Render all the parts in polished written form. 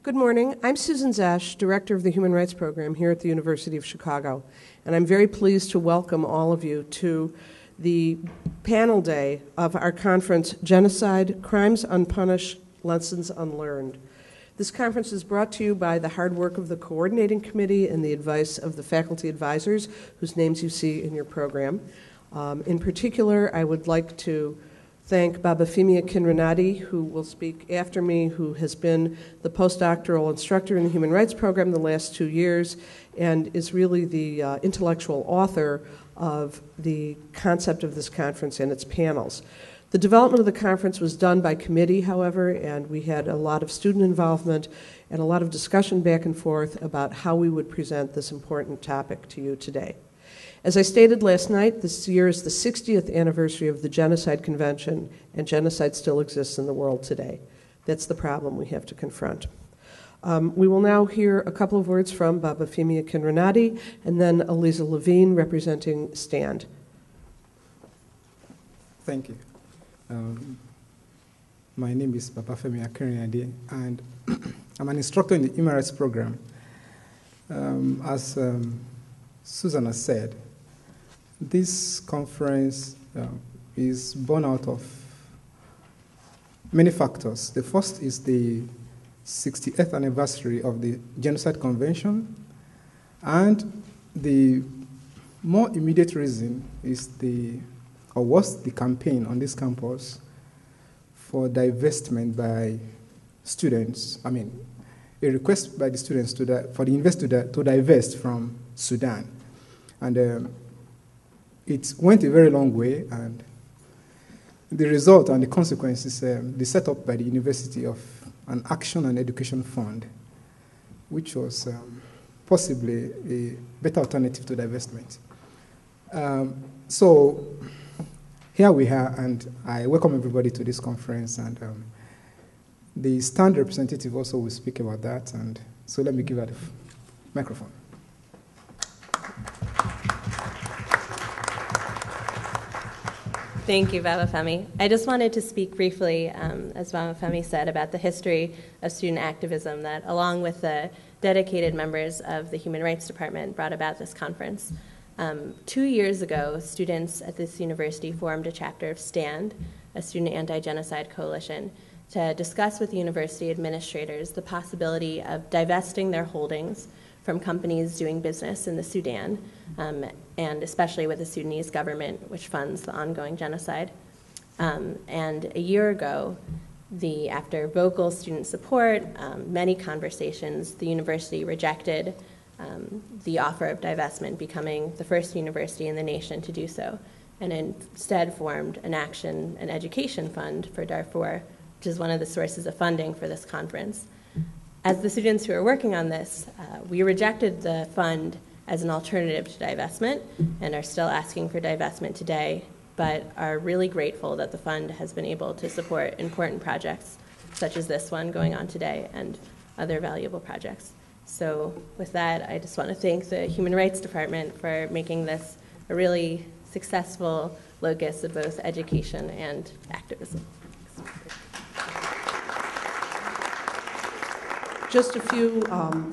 Good morning. I'm Susan Zesch, Director of the Human Rights Program here at the University of Chicago, and I'm very pleased to welcome all of you to the panel day of our conference, Genocide, Crimes Unpunished, Lessons Unlearned. This conference is brought to you by the hard work of the coordinating committee and the advice of the faculty advisors, whose names you see in your program. In particular, I would like to thank Babafemi Akinrinade, who will speak after me, who has been the postdoctoral instructor in the Human Rights Program the last 2 years and is really the intellectual author of the concept of this conference and its panels. The development of the conference was done by committee, however, and we had a lot of student involvement and a lot of discussion back and forth about how we would present this important topic to you today. As I stated last night, this year is the 60th anniversary of the Genocide Convention, and genocide still exists in the world today. That's the problem we have to confront. We will now hear a couple of words from Babafemi Akinrinade, and then Eliza Levine representing STAND. Thank you. My name is Babafemi Akinrinade, and I'm an instructor in the Emeritus program. As Susan has said, this conference is born out of many factors. The first is the 60th anniversary of the Genocide Convention, and the more immediate reason is was the campaign on this campus for divestment by students. I mean, a request by the students for the university to divest from Sudan. And it went a very long way, and the result and the consequences, the setup by the university of an action and education fund, which was possibly a better alternative to divestment. So here we are, and I welcome everybody to this conference, and the STAND representative also will speak about that, and so let me give her the microphone. Thank you, Babafemi. I just wanted to speak briefly, as Babafemi said, about the history of student activism that, along with the dedicated members of the Human Rights Department, brought about this conference. 2 years ago, students at this university formed a chapter of STAND, a student anti-genocide coalition, to discuss with university administrators the possibility of divesting their holdings from companies doing business in the Sudan, and especially with the Sudanese government, which funds the ongoing genocide. And a year ago, after vocal student support, many conversations, the university rejected the offer of divestment, becoming the first university in the nation to do so, and instead formed an action and education fund for Darfur, which is one of the sources of funding for this conference. As the students who are working on this, we rejected the fund as an alternative to divestment and are still asking for divestment today, but are really grateful that the fund has been able to support important projects such as this one going on today and other valuable projects. So with that, I just want to thank the Human Rights Department for making this a really successful locus of both education and activism. Just a few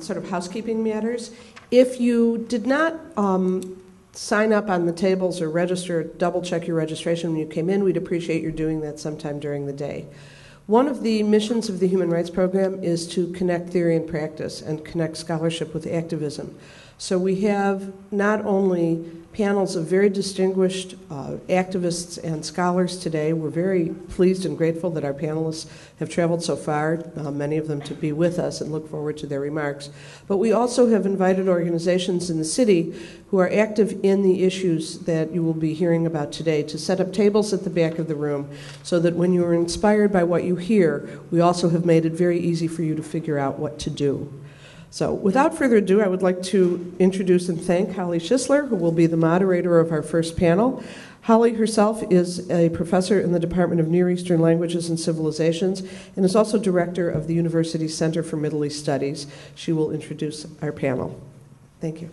sort of housekeeping matters. If you did not sign up on the tables or register, double check your registration when you came in, we'd appreciate your doing that sometime during the day. One of the missions of the Human Rights Program is to connect theory and practice and connect scholarship with activism. So we have not only panels of very distinguished activists and scholars today. We're very pleased and grateful that our panelists have traveled so far, many of them to be with us, and look forward to their remarks. But we also have invited organizations in the city who are active in the issues that you will be hearing about today to set up tables at the back of the room so that when you are inspired by what you hear, we also have made it very easy for you to figure out what to do. So without further ado, I would like to introduce and thank Holly Schisler, who will be the moderator of our first panel. Holly herself is a professor in the Department of Near Eastern Languages and Civilizations and is also director of the university's Center for Middle East Studies. She will introduce our panel. Thank you.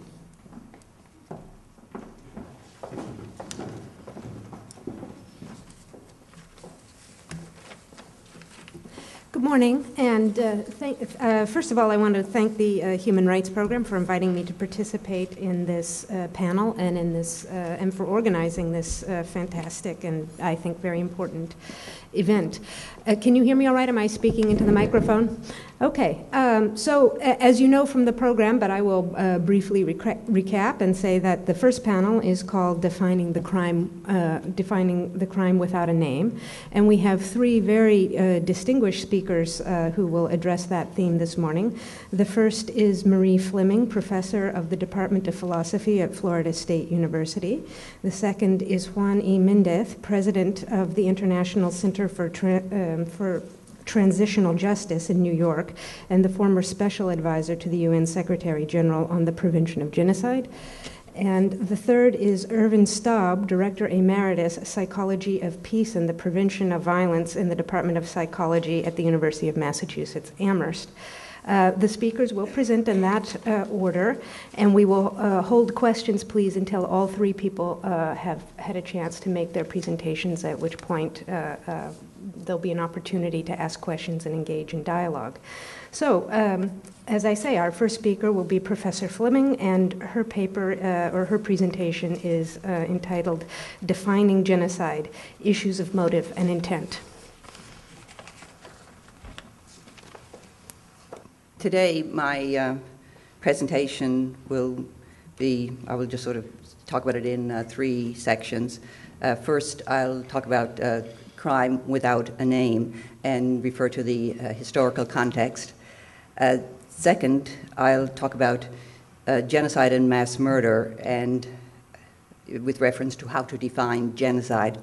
Good morning, and first of all, I want to thank the Human Rights Program for inviting me to participate in this panel and in this and for organizing this fantastic and I think very important event. Can you hear me all right? Am I speaking into the microphone? Okay. So as you know from the program, but I will briefly recap and say that the first panel is called Defining the Crime Without a Name, and we have three very distinguished speakers who will address that theme this morning. The first is Marie Fleming, professor of the Department of Philosophy at Florida State University. The second is Juan Mendez, president of the International Center for Transitional Justice in New York, and the former special advisor to the UN Secretary General on the Prevention of Genocide. And the third is Ervin Staub, Director Emeritus, Psychology of Peace and the Prevention of Violence in the Department of Psychology at the University of Massachusetts, Amherst. The speakers will present in that order, and we will hold questions, please, until all three people have had a chance to make their presentations, at which point there'll be an opportunity to ask questions and engage in dialogue. So, as I say, our first speaker will be Professor Fleming, and her paper, or her presentation is entitled Defining Genocide, Issues of Motive and Intent. Today, my presentation will be, I will just sort of talk about it in three sections. First, I'll talk about crime without a name and refer to the historical context. Second, I'll talk about genocide and mass murder, and with reference to how to define genocide.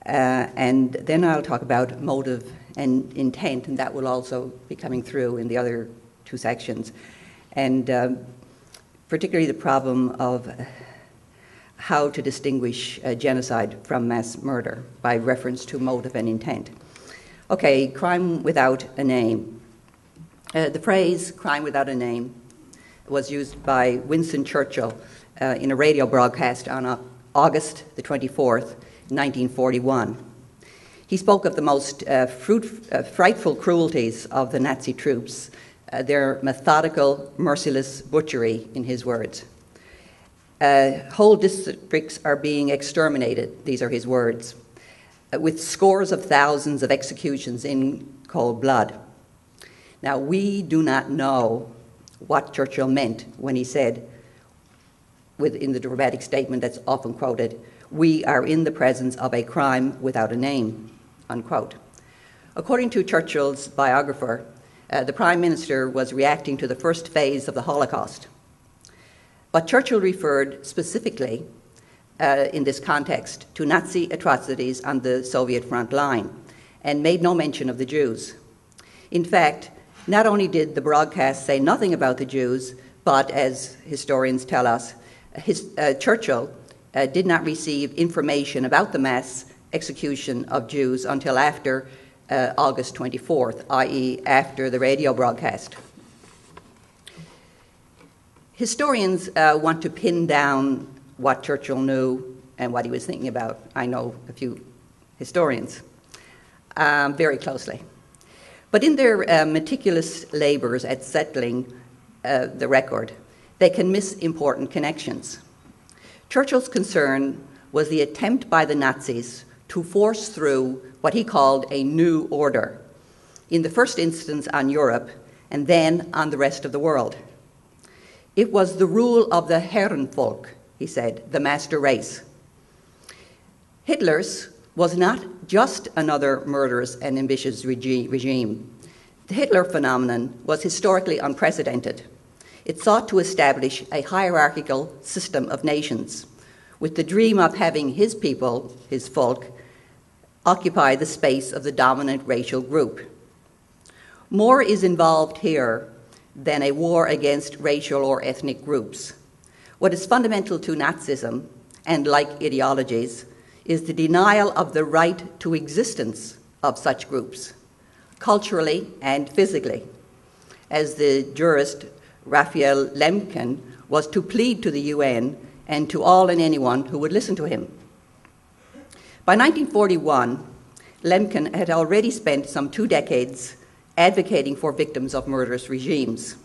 And then I'll talk about motive and intent, and that will also be coming through in the other two sections. And particularly the problem of how to distinguish genocide from mass murder by reference to motive and intent. Okay, crime without a name. The phrase crime without a name was used by Winston Churchill in a radio broadcast on August the 24th, 1941. He spoke of the most frightful cruelties of the Nazi troops, their methodical, merciless butchery, in his words. Whole districts are being exterminated, these are his words, with scores of thousands of executions in cold blood. Now, we do not know what Churchill meant when he said, in the dramatic statement that's often quoted, "We are in the presence of a crime without a name," unquote. According to Churchill's biographer, the Prime Minister was reacting to the first phase of the Holocaust. But Churchill referred specifically in this context to Nazi atrocities on the Soviet front line and made no mention of the Jews. In fact, not only did the broadcast say nothing about the Jews, but as historians tell us, Churchill did not receive information about the mass execution of Jews until after August 24th, i.e. after the radio broadcast. Historians want to pin down what Churchill knew and what he was thinking about. I know a few historians very closely. But in their meticulous labors at settling the record, they can miss important connections. Churchill's concern was the attempt by the Nazis to force through what he called a new order, in the first instance on Europe, and then on the rest of the world. It was the rule of the Herrenvolk, he said, the master race. Hitler's was not just another murderous and ambitious regime. The Hitler phenomenon was historically unprecedented. It sought to establish a hierarchical system of nations, with the dream of having his people, his folk, occupy the space of the dominant racial group. More is involved here than a war against racial or ethnic groups. What is fundamental to Nazism, and like ideologies, is the denial of the right to existence of such groups, culturally and physically, as the jurist Raphael Lemkin was to plead to the UN and to all and anyone who would listen to him. By 1941, Lemkin had already spent some 2 decades advocating for victims of murderous regimes.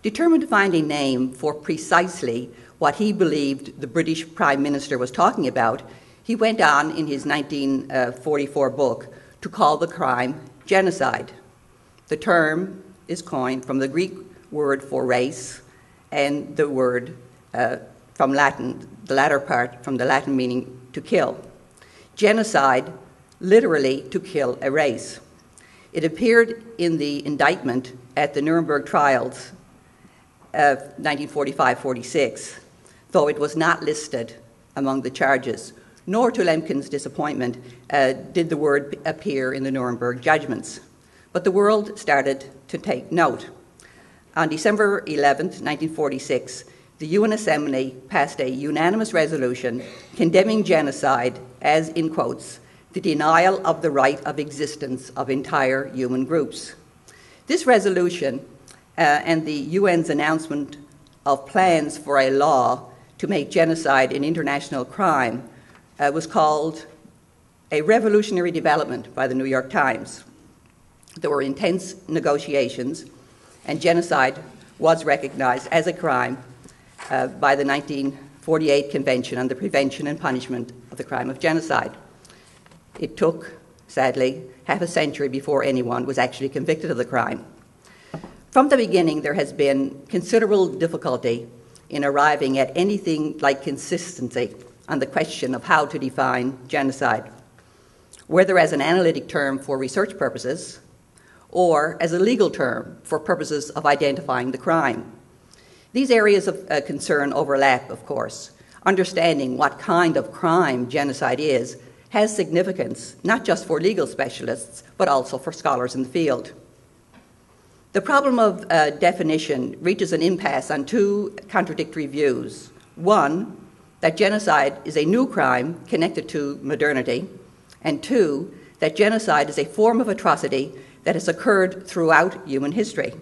Determined to find a name for precisely what he believed the British Prime Minister was talking about, he went on in his 1944 book to call the crime genocide. The term is coined from the Greek word for race and the word from Latin, the latter part from the Latin meaning to kill. Genocide, literally to kill a race. It appeared in the indictment at the Nuremberg trials of 1945-46, though it was not listed among the charges, nor to Lemkin's disappointment did the word appear in the Nuremberg judgments. But the world started to take note. On December 11th, 1946, the UN Assembly passed a unanimous resolution condemning genocide as, in quotes, the denial of the right of existence of entire human groups. This resolution and the UN's announcement of plans for a law to make genocide an international crime was called a revolutionary development by the New York Times. There were intense negotiations, and genocide was recognized as a crime by the 1948 Convention on the Prevention and Punishment of the Crime of Genocide. It took, sadly, half a century before anyone was actually convicted of the crime. From the beginning, there has been considerable difficulty in arriving at anything like consistency on the question of how to define genocide, whether as an analytic term for research purposes or as a legal term for purposes of identifying the crime. These areas of concern overlap, of course. Understanding what kind of crime genocide is has significance, not just for legal specialists, but also for scholars in the field. The problem of definition reaches an impasse on 2 contradictory views. One, that genocide is a new crime connected to modernity, and 2, that genocide is a form of atrocity that has occurred throughout human history.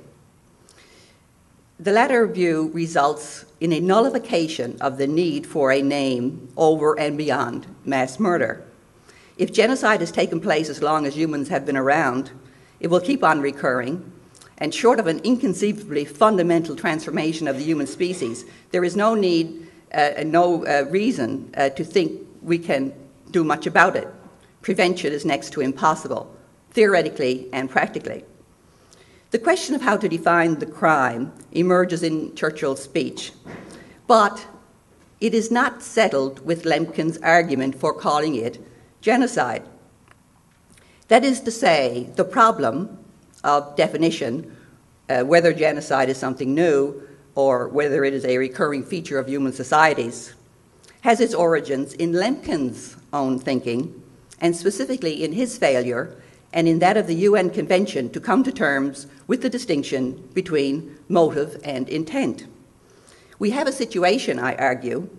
The latter view results in a nullification of the need for a name over and beyond mass murder. If genocide has taken place as long as humans have been around, it will keep on recurring, and short of an inconceivably fundamental transformation of the human species, there is no need, no reason to think we can do much about it. Prevention is next to impossible, theoretically and practically. The question of how to define the crime emerges in Churchill's speech, but it is not settled with Lemkin's argument for calling it genocide. That is to say, the problem of definition, whether genocide is something new or whether it is a recurring feature of human societies, has its origins in Lemkin's own thinking, and specifically in his failure and in that of the UN Convention to come to terms with the distinction between motive and intent. We have a situation, I argue,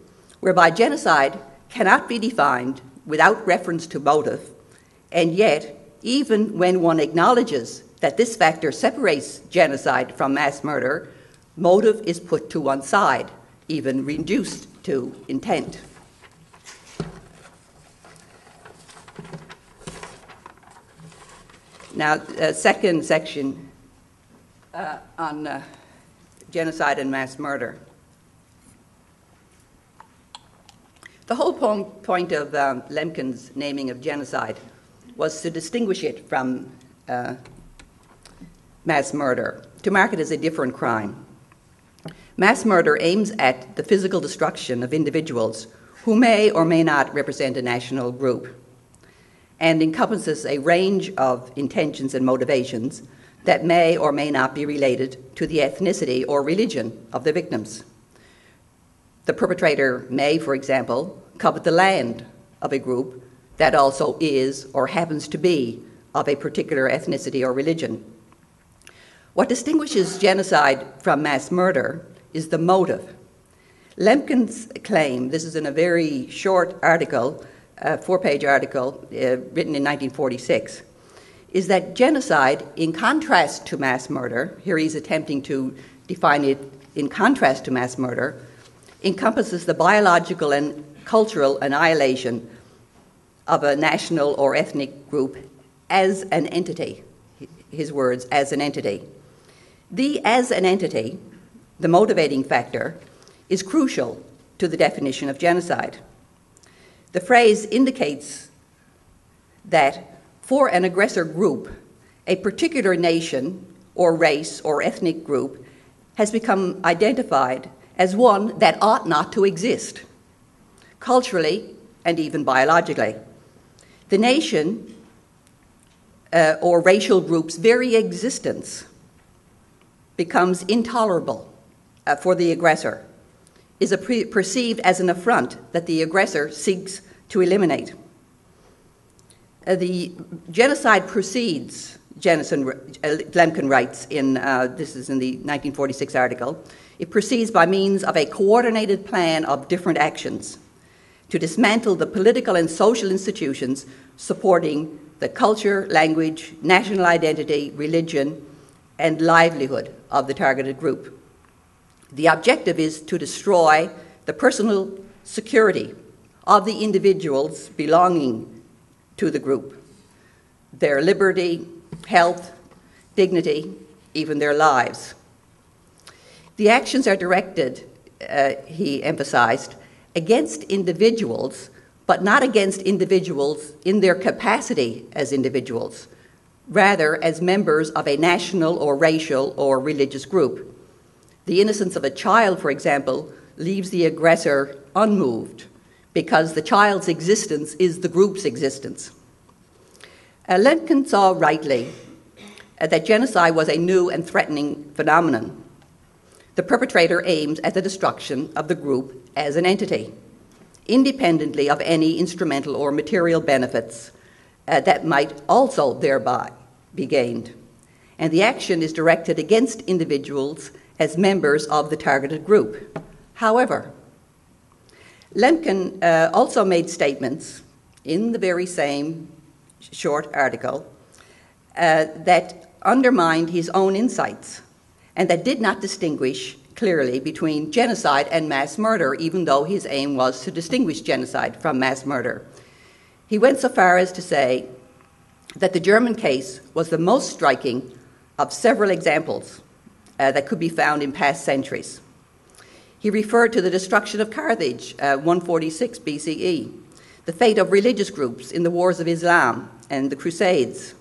whereby genocide cannot be defined without reference to motive, and yet, even when one acknowledges that this factor separates genocide from mass murder, motive is put to one side, even reduced to intent. Now, second section on genocide and mass murder. The whole point of Lemkin's naming of genocide was to distinguish it from mass murder, to mark it as a different crime. Mass murder aims at the physical destruction of individuals who may or may not represent a national group, and encompasses a range of intentions and motivations that may or may not be related to the ethnicity or religion of the victims. The perpetrator may, for example, covet the land of a group that also is or happens to be of a particular ethnicity or religion. What distinguishes genocide from mass murder is the motive. Lemkin's claim, this is in a very short article, a 4-page article written in 1946, is that genocide, in contrast to mass murder, here he's attempting to define it in contrast to mass murder, encompasses the biological and cultural annihilation of a national or ethnic group as an entity. His words, as an entity. The as an entity, the motivating factor, is crucial to the definition of genocide. The phrase indicates that for an aggressor group, a particular nation or race or ethnic group has become identified as one that ought not to exist, culturally and even biologically. The nation or racial group's very existence becomes intolerable for the aggressor, is perceived as an affront that the aggressor seeks to eliminate. The genocide precedes, Lemkin writes, this is in the 1946 article, it proceeds by means of a coordinated plan of different actions to dismantle the political and social institutions supporting the culture, language, national identity, religion, and livelihood of the targeted group. The objective is to destroy the personal security of the individuals belonging to the group, their liberty, health, dignity, even their lives. The actions are directed, he emphasized, against individuals, but not against individuals in their capacity as individuals, rather as members of a national or racial or religious group. The innocence of a child, for example, leaves the aggressor unmoved because the child's existence is the group's existence. Lemkin saw rightly that genocide was a new and threatening phenomenon. The perpetrator aims at the destruction of the group as an entity, independently of any instrumental or material benefits that might also thereby be gained. And the action is directed against individuals as members of the targeted group. However, Lemkin also made statements in the very same short article that undermined his own insights and that did not distinguish clearly between genocide and mass murder, even though his aim was to distinguish genocide from mass murder. He went so far as to say that the German case was the most striking of several examples that could be found in past centuries. He referred to the destruction of Carthage, 146 BCE, the fate of religious groups in the wars of Islam and the Crusades,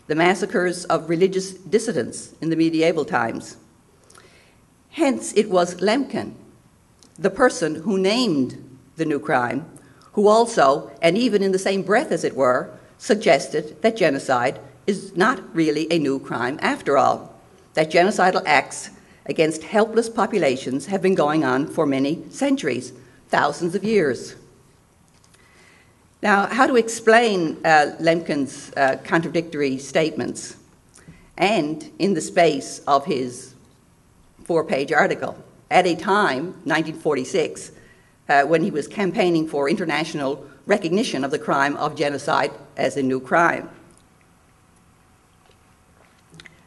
the massacres of religious dissidents in the medieval times. Hence, it was Lemkin, the person who named the new crime, who also, and even in the same breath as it were, suggested that genocide is not really a new crime after all, that genocidal acts against helpless populations have been going on for many centuries, thousands of years. Now, how to explain Lemkin's contradictory statements? And in the space of his 4-page article, at a time, 1946, when he was campaigning for international recognition of the crime of genocide as a new crime.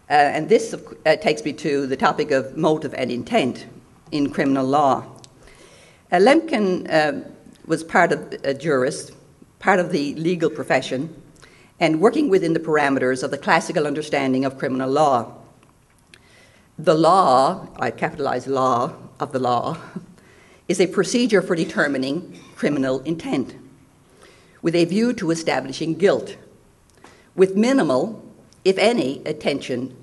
And this takes me to the topic of motive and intent in criminal law. Lemkin was part of a jurist, part of the legal profession, and working within the parameters of the classical understanding of criminal law. The law, I capitalize law, of the law, is a procedure for determining criminal intent with a view to establishing guilt, with minimal, if any, attention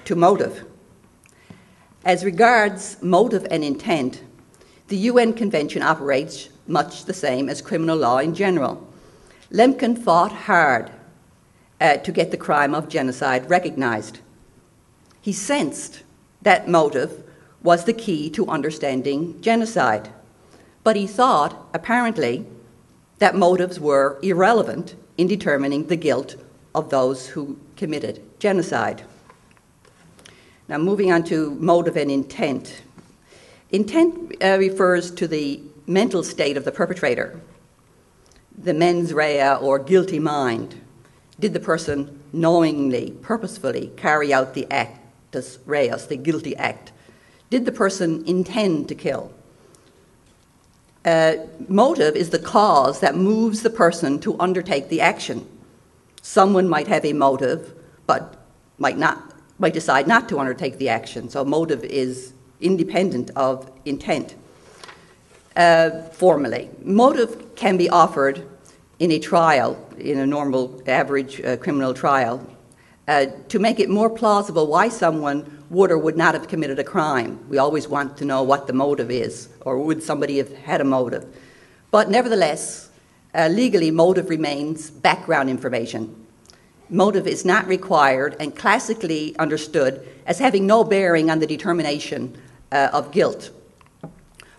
to motive. As regards motive and intent, the UN Convention operates much the same as criminal law in general. Lemkin fought hard to get the crime of genocide recognized. He sensed that motive was the key to understanding genocide, but he thought, apparently, that motives were irrelevant in determining the guilt of those who committed genocide. Now, moving on to motive and intent. Intent refers to the mental state of the perpetrator, the mens rea, or guilty mind. Did the person knowingly, purposefully carry out the actus reus, the guilty act? Did the person intend to kill? Motive is the cause that moves the person to undertake the action. Someone might have a motive, but might decide not to undertake the action. So motive is independent of intent. Formally, motive can be offered in a trial, in a normal, average criminal trial, to make it more plausible why someone would or would not have committed a crime. We always want to know what the motive is, or would somebody have had a motive. But nevertheless, legally, motive remains background information. Motive is not required and classically understood as having no bearing on the determination of guilt.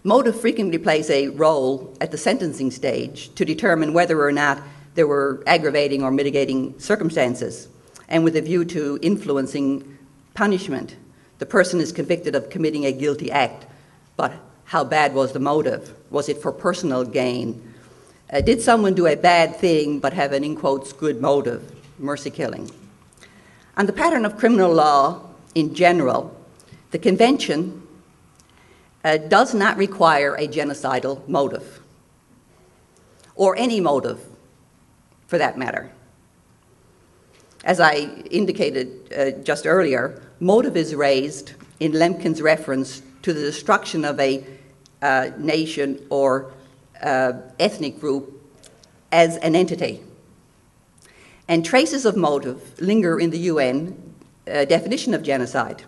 Motive frequently plays a role at the sentencing stage to determine whether or not there were aggravating or mitigating circumstances, and with a view to influencing punishment. The person is convicted of committing a guilty act, but how bad was the motive? Was it for personal gain? Did someone do a bad thing but have an, in quotes, good motive? Mercy killing. On the pattern of criminal law in general, the convention does not require a genocidal motive, or any motive for that matter. As I indicated just earlier, motive is raised in Lemkin's reference to the destruction of a nation or ethnic group as an entity. And traces of motive linger in the UN definition of genocide,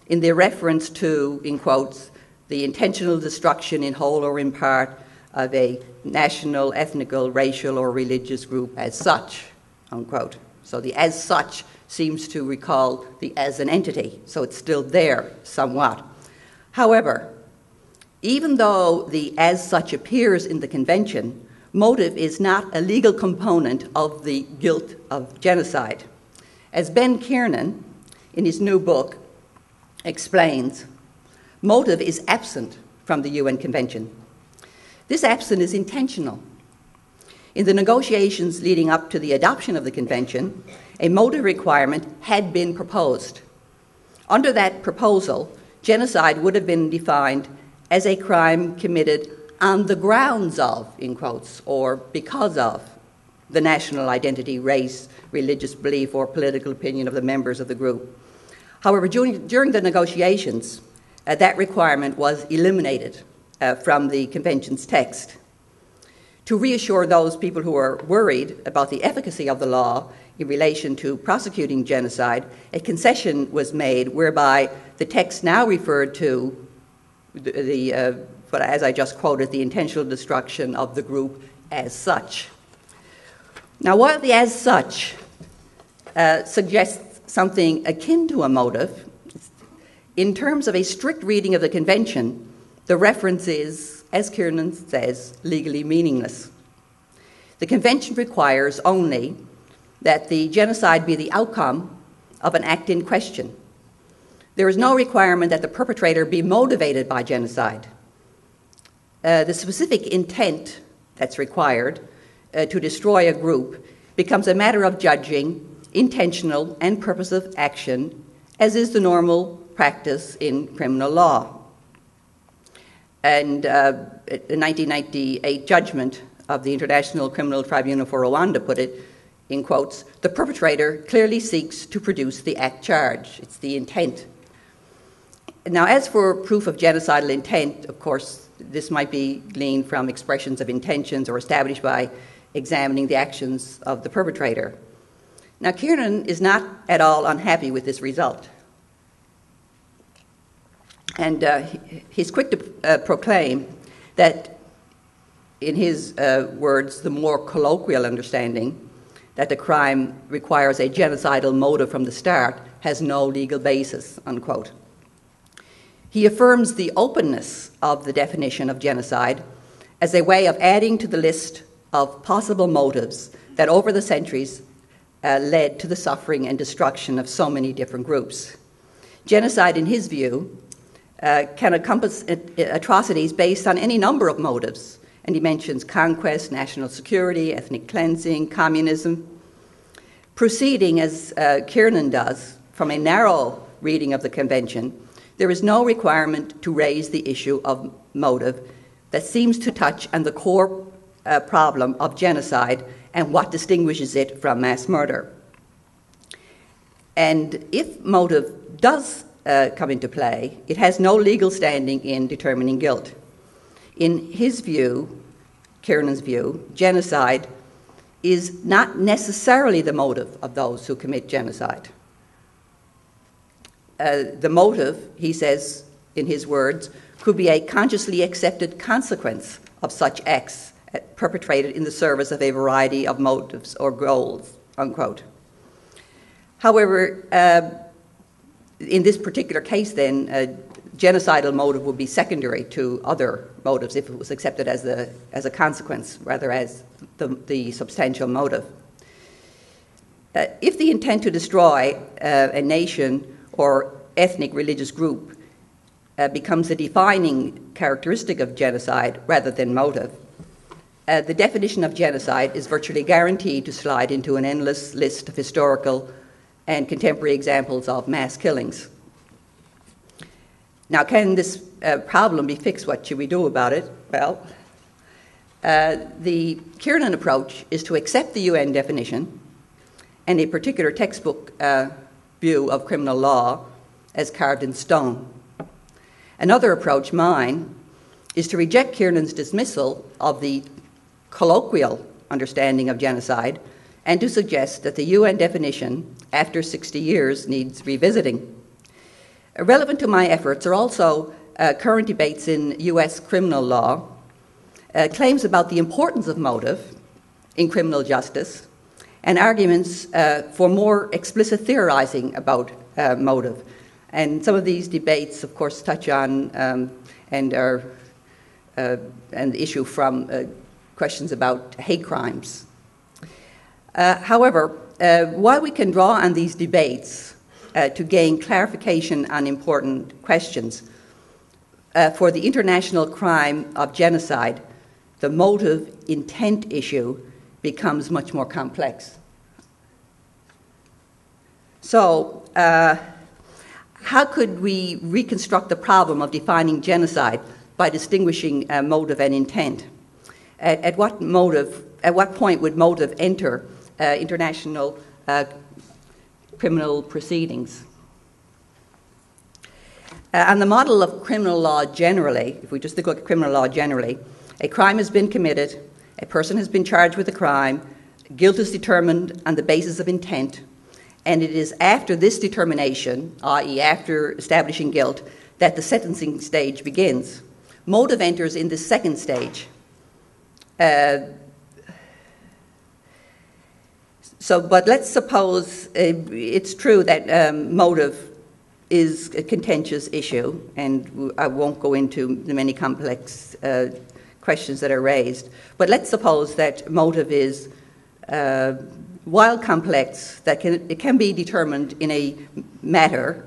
in their reference to, in quotes, the intentional destruction in whole or in part of a national, ethnical, racial, or religious group as such, unquote. So the as such seems to recall the as an entity, so it's still there somewhat. However, even though the as such appears in the convention, motive is not a legal component of the guilt of genocide. As Ben Kiernan, in his new book, explains, motive is absent from the UN Convention. This absence is intentional. In the negotiations leading up to the adoption of the Convention, a motive requirement had been proposed. Under that proposal, genocide would have been defined as a crime committed on the grounds of, in quotes, or because of the national identity, race, religious belief, or political opinion of the members of the group. However, during the negotiations, that requirement was eliminated from the Convention's text. To reassure those people who are worried about the efficacy of the law in relation to prosecuting genocide, a concession was made whereby the text now referred to but as I just quoted, the intentional destruction of the group as such. Now, while the as such suggests something akin to a motive, in terms of a strict reading of the Convention, the reference is, as Kiernan says, legally meaningless. The Convention requires only that the genocide be the outcome of an act in question. There is no requirement that the perpetrator be motivated by genocide. The specific intent that's required to destroy a group becomes a matter of judging intentional and purposive action, as is the normal practice in criminal law. And the 1998 judgment of the International Criminal Tribunal for Rwanda put it, in quotes, the perpetrator clearly seeks to produce the act charged. It's the intent. Now, as for proof of genocidal intent, of course, this might be gleaned from expressions of intentions or established by examining the actions of the perpetrator. Now, Kiernan is not at all unhappy with this result. And he's quick to proclaim that, in his words, the more colloquial understanding that the crime requires a genocidal motive from the start has no legal basis, unquote. He affirms the openness of the definition of genocide as a way of adding to the list of possible motives that over the centuries led to the suffering and destruction of so many different groups. Genocide, in his view, can encompass atrocities based on any number of motives, and he mentions conquest, national security, ethnic cleansing, communism. Proceeding, as Kiernan does, from a narrow reading of the Convention, there is no requirement to raise the issue of motive that seems to touch on the core problem of genocide and what distinguishes it from mass murder. And if motive does come into play, it has no legal standing in determining guilt. In his view, Kiernan's view, genocide is not necessarily the motive of those who commit genocide. The motive, he says in his words, could be a consciously accepted consequence of such acts perpetrated in the service of a variety of motives or goals, unquote. However, in this particular case then, a genocidal motive would be secondary to other motives if it was accepted as a consequence rather as the substantial motive. If the intent to destroy a nation or ethnic religious group becomes a defining characteristic of genocide rather than motive, the definition of genocide is virtually guaranteed to slide into an endless list of historical and contemporary examples of mass killings. Now, can this problem be fixed? What should we do about it? Well, the Kiernan approach is to accept the UN definition and a particular textbook view of criminal law as carved in stone. Another approach, mine, is to reject Kiernan's dismissal of the colloquial understanding of genocide and to suggest that the UN definition, after 60 years, needs revisiting. Relevant to my efforts are also current debates in US criminal law, claims about the importance of motive in criminal justice, and arguments for more explicit theorizing about motive. And some of these debates, of course, touch on and are an issue from questions about hate crimes. However, while we can draw on these debates to gain clarification on important questions, for the international crime of genocide, the motive intent issue becomes much more complex. So, how could we reconstruct the problem of defining genocide by distinguishing motive and intent? At what point would motive enter international criminal proceedings? On the model of criminal law generally, if we just look at criminal law generally, a crime has been committed, a person has been charged with a crime, guilt is determined on the basis of intent, and it is after this determination, i.e. after establishing guilt, that the sentencing stage begins. Motive enters in the second stage. But let's suppose it's true that motive is a contentious issue, and I won't go into the many complex questions that are raised. But let's suppose that motive is, while complex, that it can be determined in a manner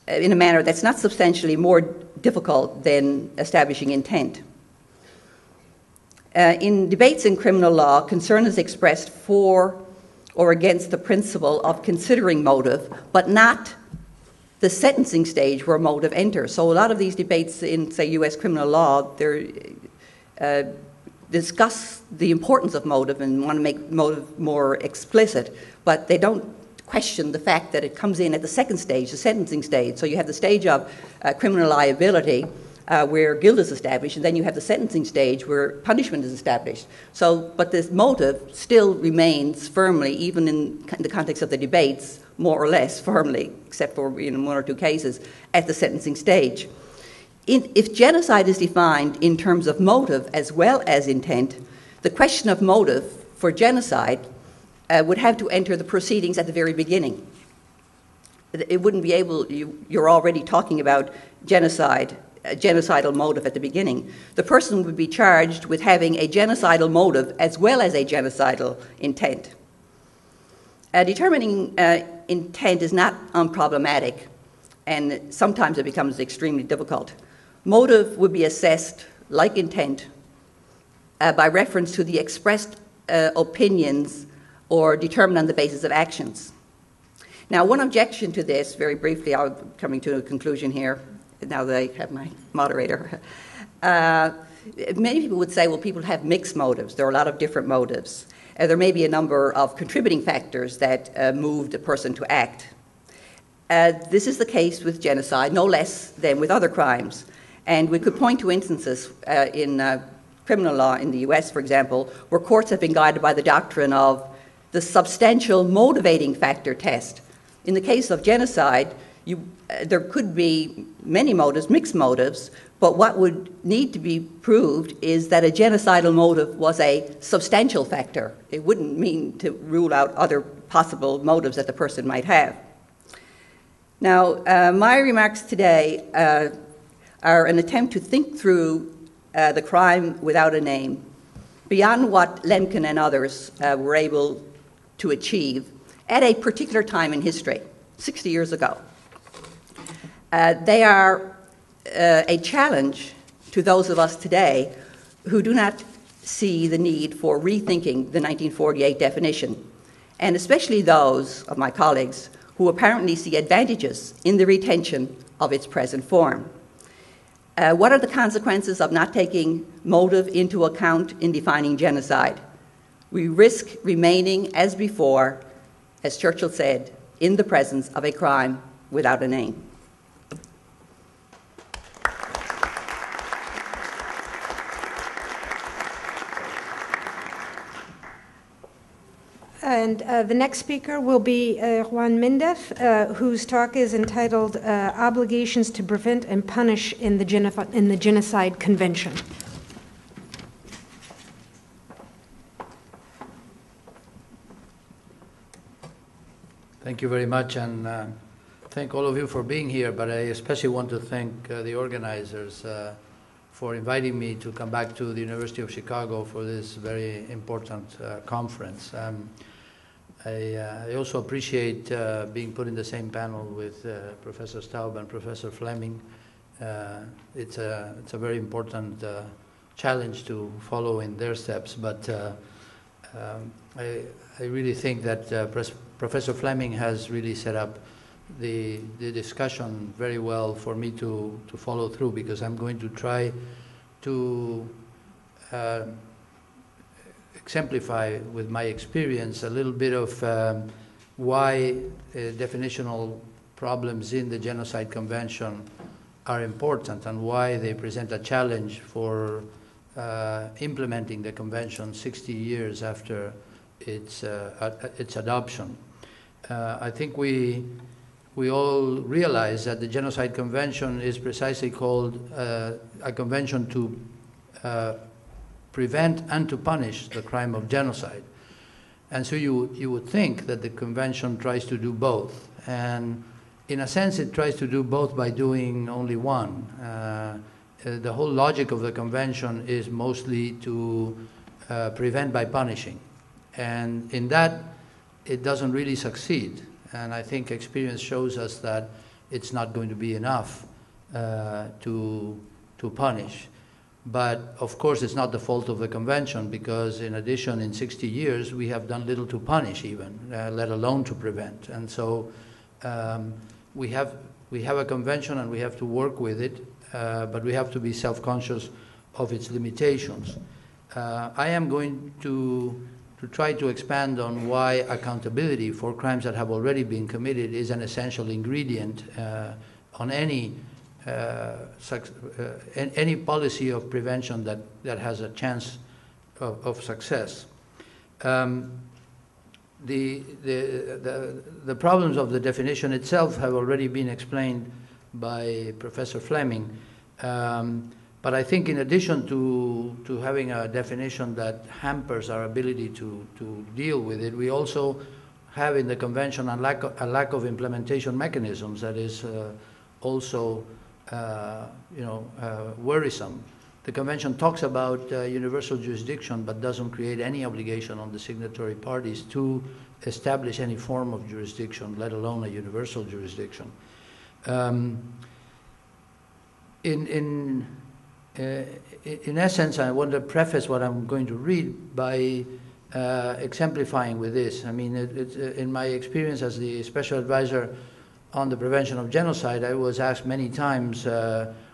that's not substantially more difficult than establishing intent. In debates in criminal law, concern is expressed for or against the principle of considering motive, but not the sentencing stage where motive enters. So a lot of these debates in, say, U.S. criminal law, they discuss the importance of motive and want to make motive more explicit, but they don't question the fact that it comes in at the second stage, the sentencing stage. So you have the stage of criminal liability, where guilt is established, and then you have the sentencing stage where punishment is established. So, but this motive still remains firmly, even in the context of the debates, more or less firmly, except for one or two cases, at the sentencing stage. If genocide is defined in terms of motive as well as intent, the question of motive for genocide would have to enter the proceedings at the very beginning. It wouldn't be able, you're already talking about genocide, a genocidal motive at the beginning. The person would be charged with having a genocidal motive as well as a genocidal intent. Determining intent is not unproblematic, and sometimes it becomes extremely difficult. Motive would be assessed, like intent, by reference to the expressed opinions or determined on the basis of actions. Now, one objection to this, very briefly, I'm coming to a conclusion here, now that I have my moderator. Many people would say, well, people have mixed motives. There are a lot of different motives. There may be a number of contributing factors that moved a person to act. This is the case with genocide, no less than with other crimes. And we could point to instances in criminal law in the US, for example, where courts have been guided by the doctrine of the substantial motivating factor test. In the case of genocide, there could be many motives, mixed motives, but what would need to be proved is that a genocidal motive was a substantial factor. It wouldn't mean to rule out other possible motives that the person might have. Now, my remarks today are an attempt to think through the crime without a name, beyond what Lemkin and others were able to achieve at a particular time in history, 60 years ago. They are a challenge to those of us today who do not see the need for rethinking the 1948 definition, and especially those of my colleagues who apparently see advantages in the retention of its present form. What are the consequences of not taking motive into account in defining genocide? We risk remaining, as before, as Churchill said, in the presence of a crime without a name. And the next speaker will be Juan Mendez, whose talk is entitled Obligations to Prevent and Punish in the Genocide Convention. Thank you very much, and thank all of you for being here, but I especially want to thank the organizers for inviting me to come back to the University of Chicago for this very important conference. I also appreciate being put in the same panel with Professor Staub and Professor Fleming. It's a very important challenge to follow in their steps, but I really think that Professor Fleming has really set up the discussion very well for me to follow through, because I'm going to try to exemplify with my experience a little bit of why definitional problems in the Genocide Convention are important and why they present a challenge for implementing the convention 60 years after its adoption. I think we all realize that the Genocide Convention is precisely called a convention to prevent and to punish the crime of genocide. And so you would think that the convention tries to do both. And in a sense, it tries to do both by doing only one. The whole logic of the convention is mostly to prevent by punishing. And in that, it doesn't really succeed. And I think experience shows us that it's not going to be enough to punish. But of course, it's not the fault of the convention, because in addition, in 60 years, we have done little to punish even, let alone to prevent. And so we have a convention and we have to work with it, but we have to be self-conscious of its limitations. I am going to try to expand on why accountability for crimes that have already been committed is an essential ingredient on any policy of prevention that has a chance of success. The problems of the definition itself have already been explained by Professor Fleming. But I think in addition to having a definition that hampers our ability to deal with it, we also have in the convention a lack of implementation mechanisms that is also worrisome. The convention talks about universal jurisdiction, but doesn't create any obligation on the signatory parties to establish any form of jurisdiction, let alone a universal jurisdiction. In essence, I want to preface what I'm going to read by exemplifying with this. I mean, in my experience as the special advisor on the prevention of genocide, I was asked many times,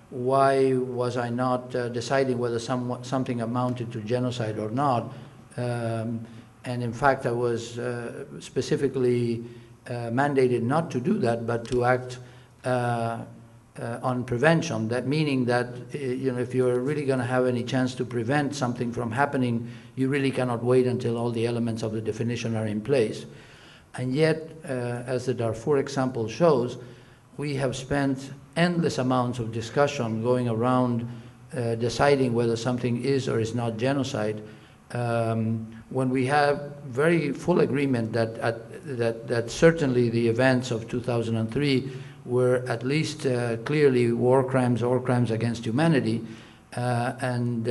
why was I not deciding whether something amounted to genocide or not. And in fact, I was specifically mandated not to do that, but to act on prevention. That meaning that if you're really going to have any chance to prevent something from happening, you really cannot wait until all the elements of the definition are in place. And yet, as the Darfur example shows, we have spent endless amounts of discussion going around deciding whether something is or is not genocide, when we have very full agreement that certainly the events of 2003 were at least clearly war crimes or crimes against humanity, and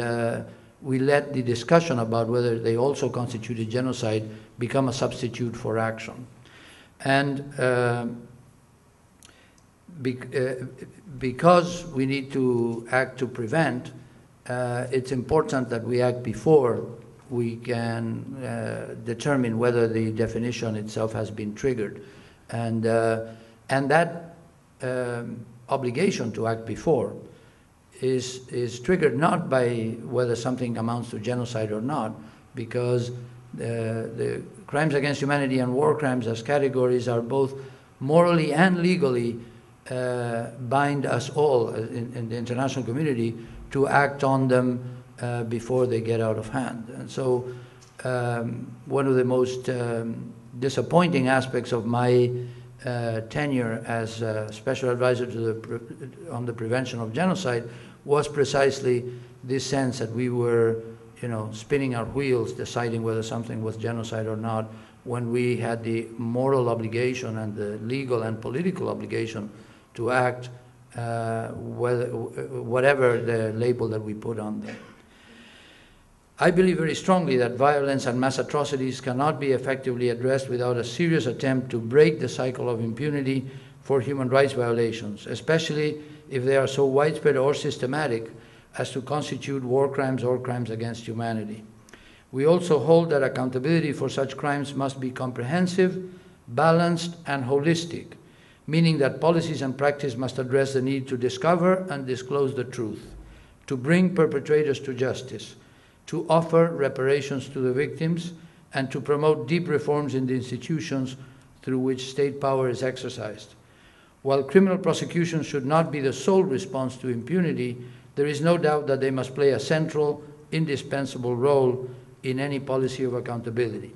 we let the discussion about whether they also constituted genocide become a substitute for action. And because we need to act to prevent, it's important that we act before we can determine whether the definition itself has been triggered. And that obligation to act before is triggered not by whether something amounts to genocide or not, because the crimes against humanity and war crimes as categories are both morally and legally bind us all in the international community to act on them before they get out of hand. And so one of the most disappointing aspects of my tenure as special advisor to on the prevention of genocide was precisely this sense that we were spinning our wheels deciding whether something was genocide or not, when we had the moral obligation and the legal and political obligation to act whatever the label that we put on them. I believe very strongly that violence and mass atrocities cannot be effectively addressed without a serious attempt to break the cycle of impunity for human rights violations, especially if they are so widespread or systematic as to constitute war crimes or crimes against humanity. We also hold that accountability for such crimes must be comprehensive, balanced, and holistic, meaning that policies and practice must address the need to discover and disclose the truth, to bring perpetrators to justice, to offer reparations to the victims, and to promote deep reforms in the institutions through which state power is exercised. While criminal prosecution should not be the sole response to impunity, there is no doubt that they must play a central, indispensable role in any policy of accountability.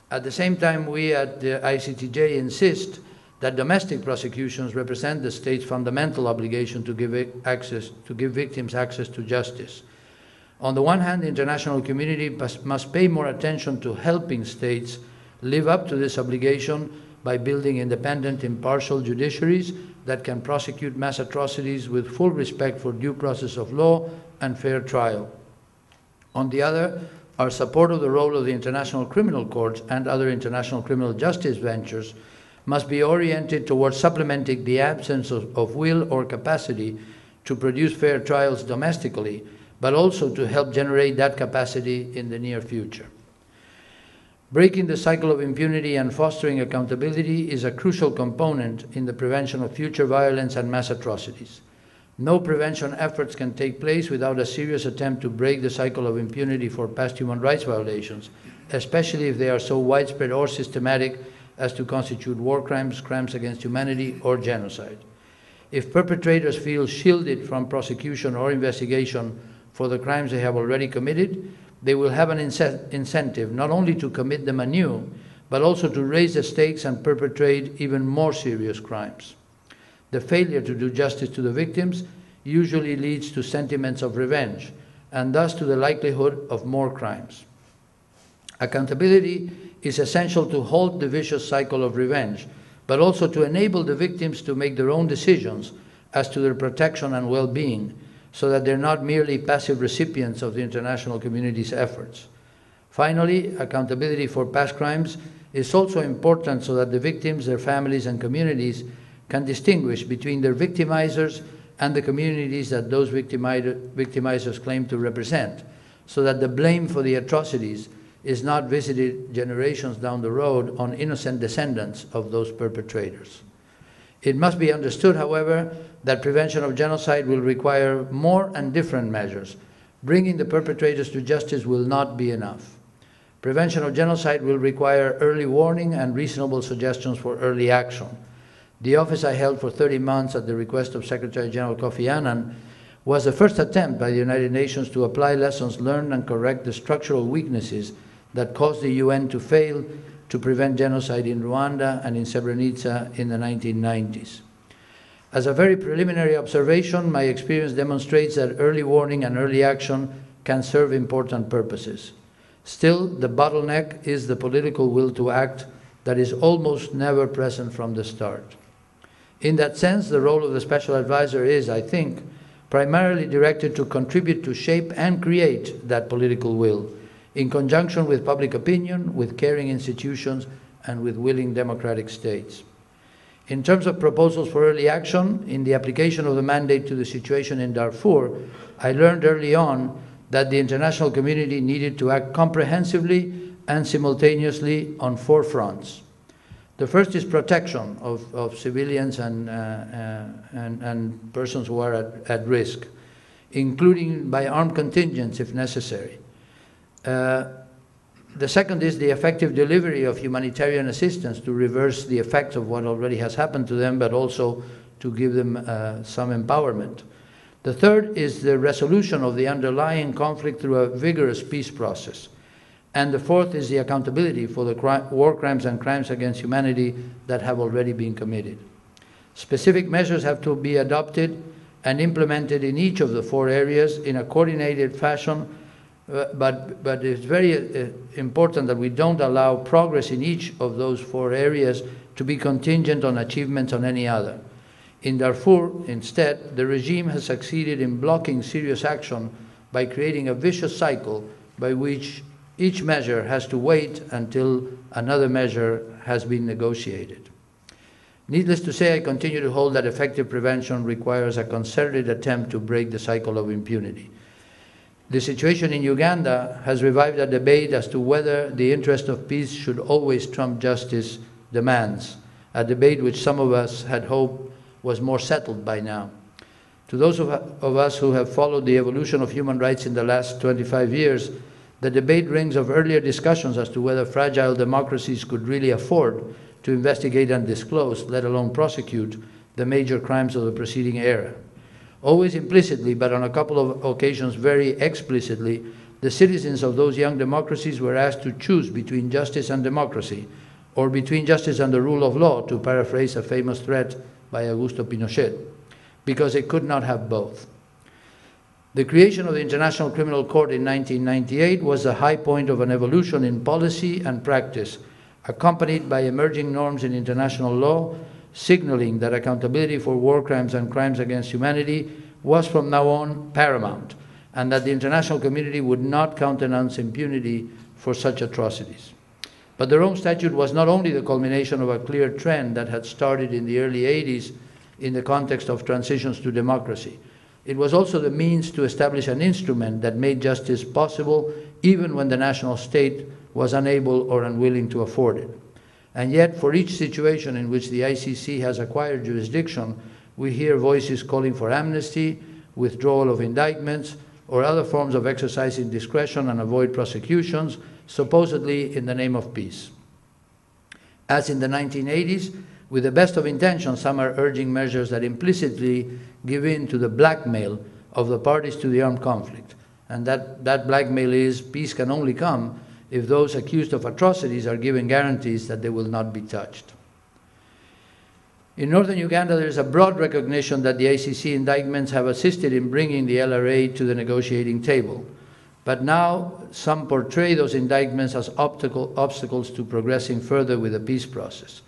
At the same time, we at the ICTJ insist that domestic prosecutions represent the state's fundamental obligation to give victims access to justice. On the one hand, the international community must pay more attention to helping states live up to this obligation by building independent, impartial judiciaries that can prosecute mass atrocities with full respect for due process of law and fair trial. On the other, our support of the role of the International Criminal Court and other international criminal justice ventures must be oriented towards supplementing the absence of will or capacity to produce fair trials domestically, but also to help generate that capacity in the near future. Breaking the cycle of impunity and fostering accountability is a crucial component in the prevention of future violence and mass atrocities. No prevention efforts can take place without a serious attempt to break the cycle of impunity for past human rights violations, especially if they are so widespread or systematic as to constitute war crimes, crimes against humanity, or genocide. If perpetrators feel shielded from prosecution or investigation for the crimes they have already committed, they will have an incentive not only to commit them anew, but also to raise the stakes and perpetrate even more serious crimes. The failure to do justice to the victims usually leads to sentiments of revenge, and thus to the likelihood of more crimes. Accountability is essential to halt the vicious cycle of revenge, but also to enable the victims to make their own decisions as to their protection and well-being, so that they're not merely passive recipients of the international community's efforts. Finally, accountability for past crimes is also important so that the victims, their families, and communities can distinguish between their victimizers and the communities that those victimizers claim to represent, so that the blame for the atrocities is not visited generations down the road on innocent descendants of those perpetrators. It must be understood, however, that prevention of genocide will require more and different measures. Bringing the perpetrators to justice will not be enough. Prevention of genocide will require early warning and reasonable suggestions for early action. The office I held for 30 months at the request of Secretary General Kofi Annan was the first attempt by the United Nations to apply lessons learned and correct the structural weaknesses that caused the UN to fail to prevent genocide in Rwanda and in Srebrenica in the 1990s. As a very preliminary observation, my experience demonstrates that early warning and early action can serve important purposes. Still, the bottleneck is the political will to act that is almost never present from the start. In that sense, the role of the Special Advisor is, I think, primarily directed to contribute to shape and create that political will, in conjunction with public opinion, with caring institutions, and with willing democratic states. In terms of proposals for early action, in the application of the mandate to the situation in Darfur, I learned early on that the international community needed to act comprehensively and simultaneously on 4 fronts. The first is protection of civilians and persons who are at risk, including by armed contingents if necessary. The second is the effective delivery of humanitarian assistance to reverse the effects of what already has happened to them, but also to give them some empowerment. The third is the resolution of the underlying conflict through a vigorous peace process. And the fourth is the accountability for the war crimes and crimes against humanity that have already been committed. Specific measures have to be adopted and implemented in each of the 4 areas in a coordinated fashion, but it's very important that we don't allow progress in each of those 4 areas to be contingent on achievements on any other. In Darfur, instead, the regime has succeeded in blocking serious action by creating a vicious cycle by which each measure has to wait until another measure has been negotiated. Needless to say, I continue to hold that effective prevention requires a concerted attempt to break the cycle of impunity. The situation in Uganda has revived a debate as to whether the interest of peace should always trump justice demands, a debate which some of us had hoped was more settled by now. To those of us who have followed the evolution of human rights in the last 25 years, the debate rings of earlier discussions as to whether fragile democracies could really afford to investigate and disclose, let alone prosecute, the major crimes of the preceding era. Always implicitly, but on a couple of occasions very explicitly, the citizens of those young democracies were asked to choose between justice and democracy, or between justice and the rule of law, to paraphrase a famous threat by Augusto Pinochet, because they could not have both. The creation of the International Criminal Court in 1998 was the high point of an evolution in policy and practice, accompanied by emerging norms in international law, signaling that accountability for war crimes and crimes against humanity was from now on paramount, and that the international community would not countenance impunity for such atrocities. But the Rome Statute was not only the culmination of a clear trend that had started in the early 80s in the context of transitions to democracy. It was also the means to establish an instrument that made justice possible even when the national state was unable or unwilling to afford it. And yet, for each situation in which the ICC has acquired jurisdiction, we hear voices calling for amnesty, withdrawal of indictments, or other forms of exercising discretion and avoid prosecutions, supposedly in the name of peace. As in the 1980s, with the best of intentions, some are urging measures that implicitly give in to the blackmail of the parties to the armed conflict. And that blackmail is peace can only come if those accused of atrocities are given guarantees that they will not be touched. In northern Uganda, there is a broad recognition that the ICC indictments have assisted in bringing the LRA to the negotiating table. But now some portray those indictments as obstacles to progressing further with the peace process.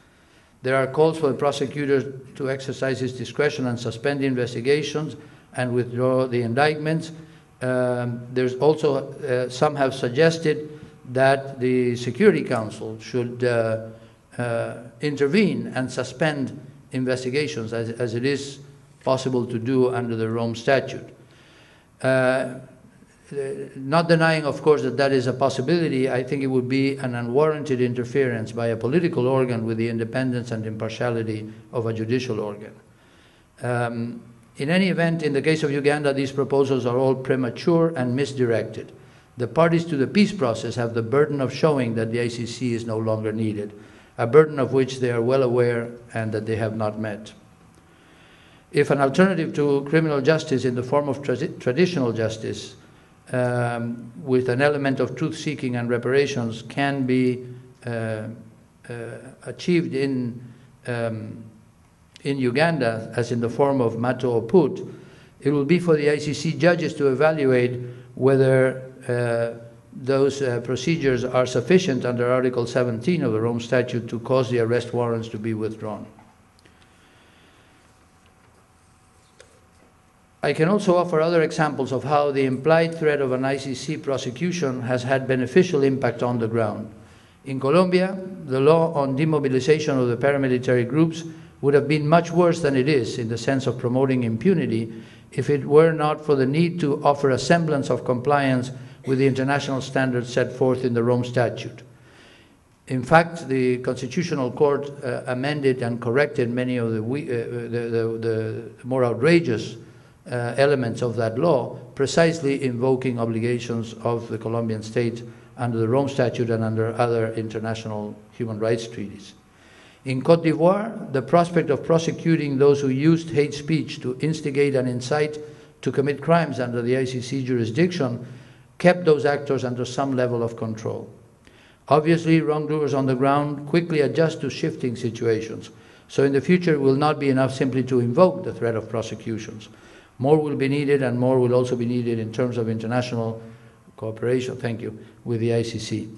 There are calls for the prosecutor to exercise his discretion and suspend investigations and withdraw the indictments. There's also, some have suggested that the Security Council should intervene and suspend investigations, as it is possible to do under the Rome Statute. not denying, of course, that that is a possibility, I think it would be an unwarranted interference by a political organ with the independence and impartiality of a judicial organ. In any event, in the case of Uganda, these proposals are all premature and misdirected. The parties to the peace process have the burden of showing that the ICC is no longer needed, a burden of which they are well aware and that they have not met. If an alternative to criminal justice in the form of traditional justice with an element of truth-seeking and reparations can be achieved in Uganda, as in the form of Mato Oput, it will be for the ICC judges to evaluate whether those procedures are sufficient under Article 17 of the Rome Statute to cause the arrest warrants to be withdrawn. I can also offer other examples of how the implied threat of an ICC prosecution has had beneficial impact on the ground. In Colombia, the law on demobilization of the paramilitary groups would have been much worse than it is in the sense of promoting impunity if it were not for the need to offer a semblance of compliance with the international standards set forth in the Rome Statute. In fact, the Constitutional Court amended and corrected many of the more outrageous elements of that law, precisely invoking obligations of the Colombian state under the Rome Statute and under other international human rights treaties. In Côte d'Ivoire, the prospect of prosecuting those who used hate speech to instigate and incite to commit crimes under the ICC jurisdiction kept those actors under some level of control. Obviously, wrongdoers on the ground quickly adjust to shifting situations, so in the future it will not be enough simply to invoke the threat of prosecutions. More will be needed, and more will also be needed in terms of international cooperation, with the ICC.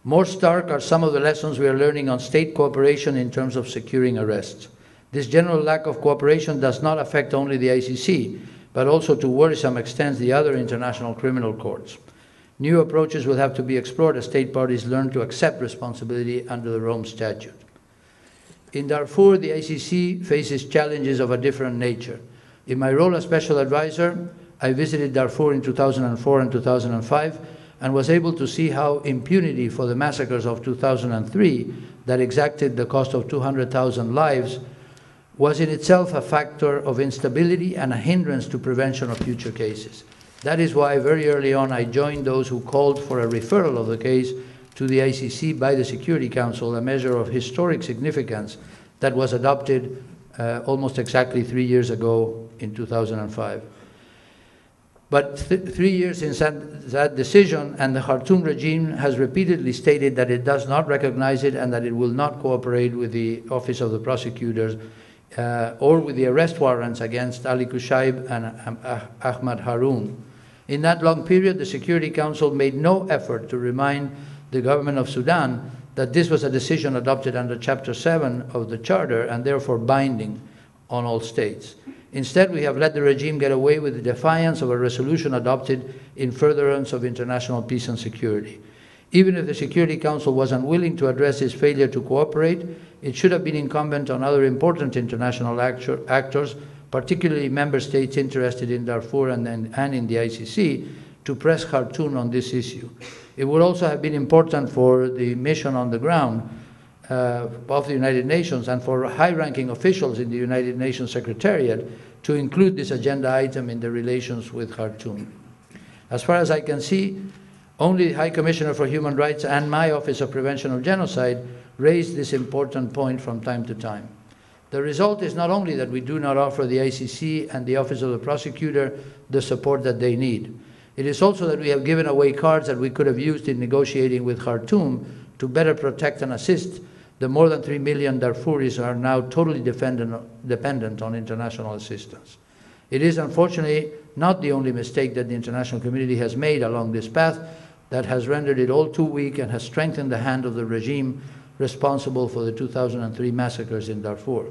More stark are some of the lessons we are learning on state cooperation in terms of securing arrests. This general lack of cooperation does not affect only the ICC, but also to worrisome extents the other international criminal courts. New approaches will have to be explored as state parties learn to accept responsibility under the Rome Statute. In Darfur, the ICC faces challenges of a different nature. In my role as special advisor, I visited Darfur in 2004 and 2005 and was able to see how impunity for the massacres of 2003 that exacted the cost of 200,000 lives was in itself a factor of instability and a hindrance to prevention of future cases. That is why very early on I joined those who called for a referral of the case to the ICC by the Security Council, a measure of historic significance that was adopted almost exactly 3 years ago in 2005. But 3 years since that decision, and the Khartoum regime has repeatedly stated that it does not recognize it and that it will not cooperate with the Office of the Prosecutors or with the arrest warrants against Ali Kushaib and Ahmad Haroun. In that long period, the Security Council made no effort to remind the government of Sudan that this was a decision adopted under Chapter 7 of the Charter and therefore binding on all states. Instead, we have let the regime get away with the defiance of a resolution adopted in furtherance of international peace and security. Even if the Security Council was unwilling to address its failure to cooperate, it should have been incumbent on other important international actors, particularly member states interested in Darfur and in the ICC, to press Khartoum on this issue. It would also have been important for the mission on the ground of the United Nations and for high-ranking officials in the United Nations Secretariat to include this agenda item in the relations with Khartoum. As far as I can see, only the High Commissioner for Human Rights and my Office of Prevention of Genocide raised this important point from time to time. The result is not only that we do not offer the ICC and the Office of the Prosecutor the support that they need, it is also that we have given away cards that we could have used in negotiating with Khartoum to better protect and assist the more than 3 million Darfuris who are now totally dependent on international assistance. It is unfortunately not the only mistake that the international community has made along this path that has rendered it all too weak and has strengthened the hand of the regime responsible for the 2003 massacres in Darfur.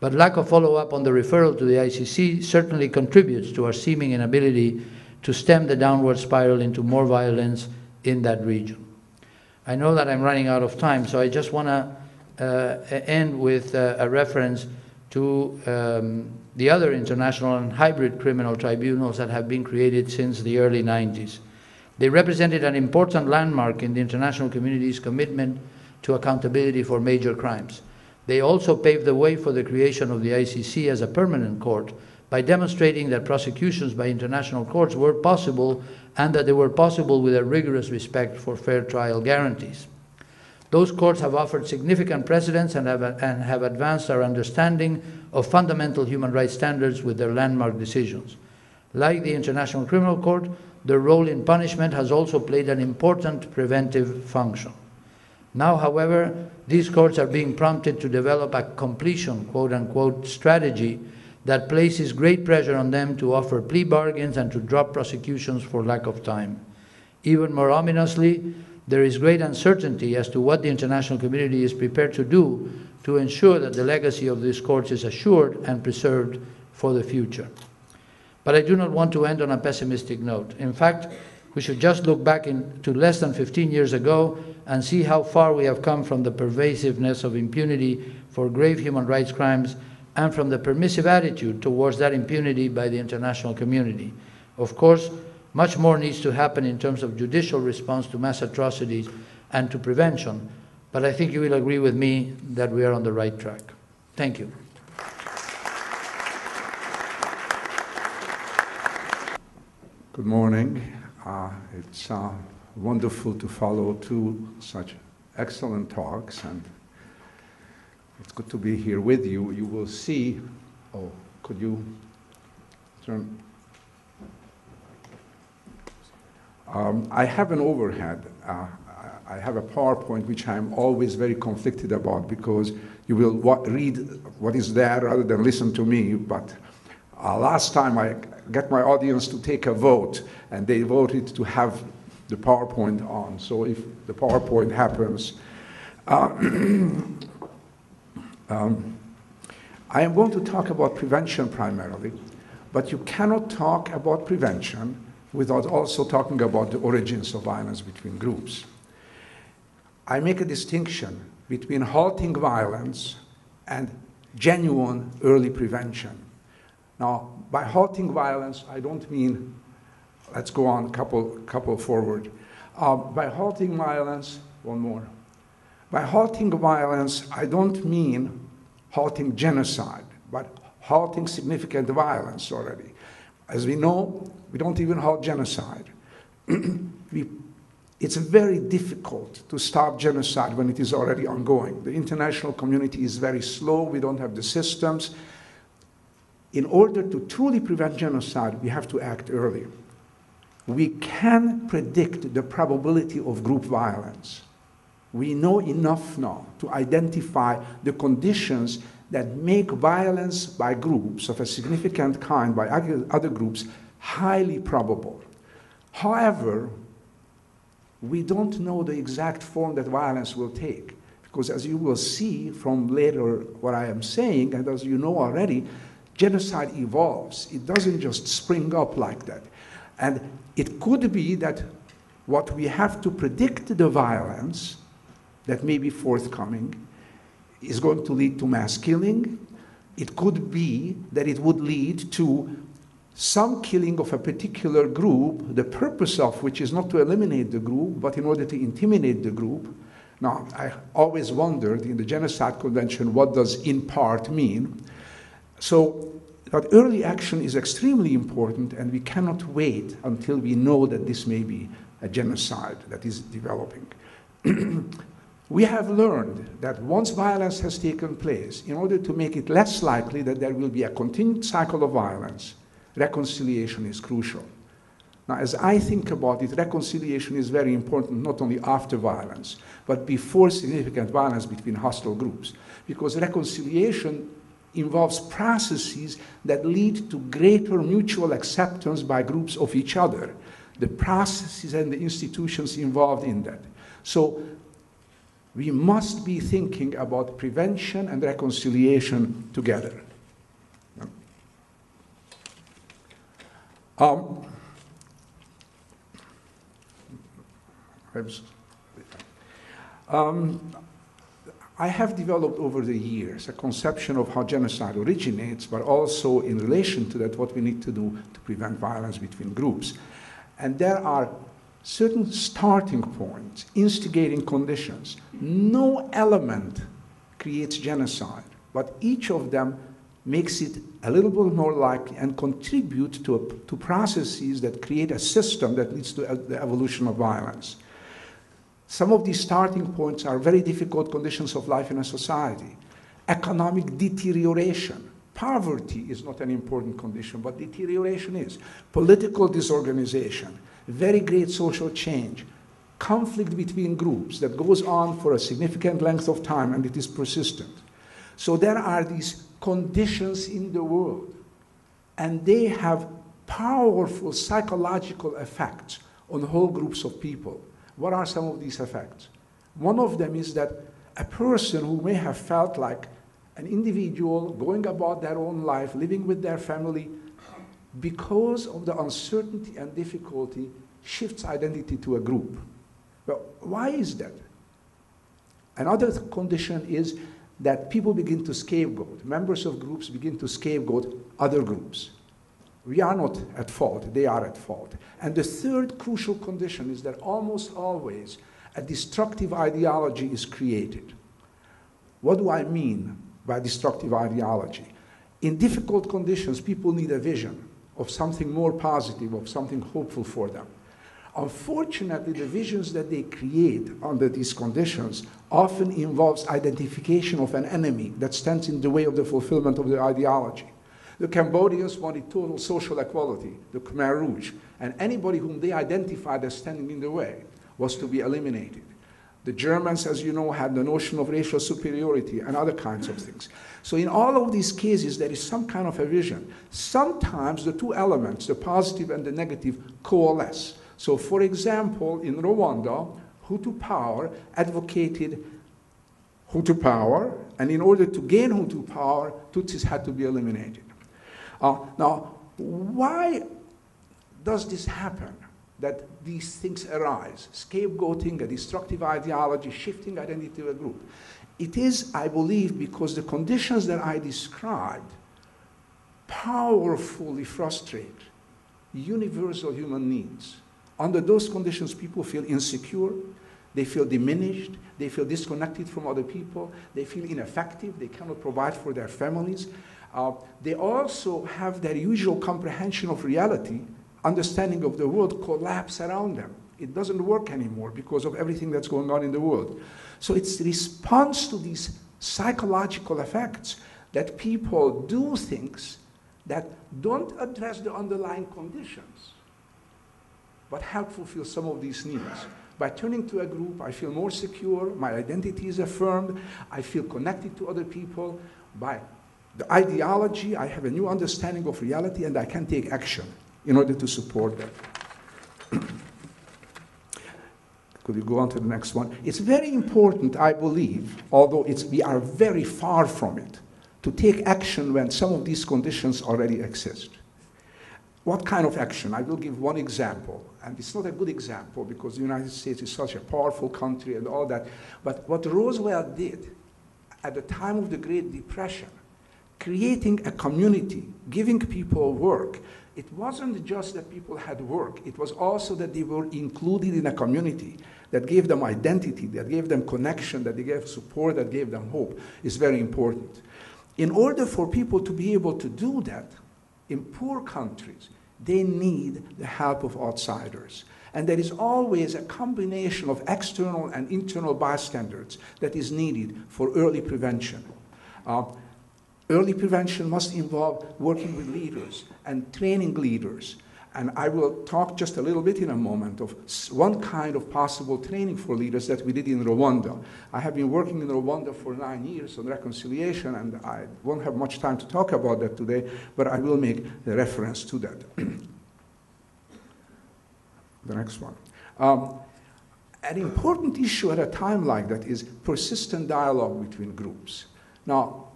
But lack of follow-up on the referral to the ICC certainly contributes to our seeming inability to stem the downward spiral into more violence in that region. I know that I'm running out of time, so I just want to end with a reference to the other international and hybrid criminal tribunals that have been created since the early 90s. They represented an important landmark in the international community's commitment to accountability for major crimes. They also paved the way for the creation of the ICC as a permanent court by demonstrating that prosecutions by international courts were possible and that they were possible with a rigorous respect for fair trial guarantees. Those courts have offered significant precedents and have advanced our understanding of fundamental human rights standards with their landmark decisions. Like the International Criminal Court, their role in punishment has also played an important preventive function. Now, however, these courts are being prompted to develop a completion, quote-unquote, strategy that places great pressure on them to offer plea bargains and to drop prosecutions for lack of time. Even more ominously, there is great uncertainty as to what the international community is prepared to do to ensure that the legacy of these courts is assured and preserved for the future. But I do not want to end on a pessimistic note. In fact, we should just look back to less than 15 years ago and see how far we have come from the pervasiveness of impunity for grave human rights crimes and from the permissive attitude towards that impunity by the international community. Of course, much more needs to happen in terms of judicial response to mass atrocities and to prevention, but I think you will agree with me that we are on the right track. Thank you. Good morning. It's wonderful to follow two such excellent talks, and it's good to be here with you. You will see, could you turn? I have an overhead. I have a PowerPoint which I'm always very conflicted about because you will read what is there rather than listen to me. But last time I got my audience to take a vote, and they voted to have the PowerPoint on. So if the PowerPoint happens, I am going to talk about prevention primarily, but you cannot talk about prevention without also talking about the origins of violence between groups. I make a distinction between halting violence and genuine early prevention. Now, by halting violence, I don't mean, let's go on couple forward. By halting violence, one more. By halting violence, I don't mean halting genocide, but halting significant violence already. As we know, we don't even halt genocide. It's very difficult to stop genocide when it is already ongoing. The international community is very slow. We don't have the systems. In order to truly prevent genocide, we have to act early. We can predict the probability of group violence. We know enough now to identify the conditions that make violence by groups of a significant kind, by other groups, highly probable. However, we don't know the exact form that violence will take, because as you will see from later what I am saying, and as you know already, genocide evolves. It doesn't just spring up like that. And it could be that what we have to predict the violence that may be forthcoming is going to lead to mass killing. It could be that it would lead to some killing of a particular group, the purpose of which is not to eliminate the group, but in order to intimidate the group. Now, I always wondered in the Genocide Convention, what does in part mean? So, that early action is extremely important, and we cannot wait until we know that this may be a genocide that is developing. We have learned that once violence has taken place, in order to make it less likely that there will be a continued cycle of violence, reconciliation is crucial. Now, as I think about it, reconciliation is very important not only after violence, but before significant violence between hostile groups, because reconciliation involves processes that lead to greater mutual acceptance by groups of each other, the processes and the institutions involved in that. So we must be thinking about prevention and reconciliation together. I have developed over the years a conception of how genocide originates, but also in relation to that, what we need to do to prevent violence between groups. And there are certain starting points, instigating conditions. No element creates genocide, but each of them makes it a little bit more likely and contribute to processes that create a system that leads to the evolution of violence. Some of these starting points are very difficult conditions of life in a society. Economic deterioration. Poverty is not an important condition, but deterioration is. Political disorganization, very great social change, conflict between groups that goes on for a significant length of time and it is persistent. So there are these conditions in the world, and they have powerful psychological effects on whole groups of people. What are some of these effects? One of them is that a person who may have felt like an individual going about their own life, living with their family, because of the uncertainty and difficulty, shifts identity to a group. Well, why is that? Another condition is that people begin to scapegoat. Members of groups begin to scapegoat other groups. We are not at fault, they are at fault. And the third crucial condition is that almost always a destructive ideology is created. What do I mean by destructive ideology? In difficult conditions, people need a vision of something more positive, of something hopeful for them. Unfortunately, the visions that they create under these conditions often involves identification of an enemy that stands in the way of the fulfillment of the ideology. The Cambodians wanted total social equality, the Khmer Rouge, and anybody whom they identified as standing in the way was to be eliminated. The Germans, as you know, had the notion of racial superiority and other kinds of things. So in all of these cases, there is some kind of a vision. Sometimes the two elements, the positive and the negative, coalesce. So for example, in Rwanda, Hutu power advocated Hutu power, and in order to gain Hutu power, Tutsis had to be eliminated. Now, why does this happen, that these things arise? Scapegoating, a destructive ideology, shifting identity to a group. It is, I believe, because the conditions that I described powerfully frustrate universal human needs. Under those conditions, people feel insecure, they feel diminished, they feel disconnected from other people, they feel ineffective, they cannot provide for their families. They also have their usual comprehension of reality, understanding of the world collapse around them. It doesn't work anymore because of everything that's going on in the world. So it's the response to these psychological effects that people do things that don't address the underlying conditions, but help fulfill some of these needs. By turning to a group, I feel more secure, my identity is affirmed, I feel connected to other people. By the ideology, I have a new understanding of reality, and I can take action in order to support that. Could we go on to the next one? It's very important, I believe, although we are very far from it, to take action when some of these conditions already exist. What kind of action? I will give one example, and it's not a good example because the United States is such a powerful country and all that, but what Roosevelt did at the time of the Great Depression, creating a community, giving people work, it wasn't just that people had work, it was also that they were included in a community that gave them identity, that gave them connection, that they gave support, that gave them hope, is very important. In order for people to be able to do that, in poor countries, they need the help of outsiders. And there is always a combination of external and internal bystanders that is needed for early prevention. Early prevention must involve working with leaders and training leaders. And I will talk just a little bit in a moment of one kind of possible training for leaders that we did in Rwanda. I have been working in Rwanda for 9 years on reconciliation, and I won't have much time to talk about that today, but I will make a reference to that. The next one. An important issue at a time like that is persistent dialogue between groups. Now,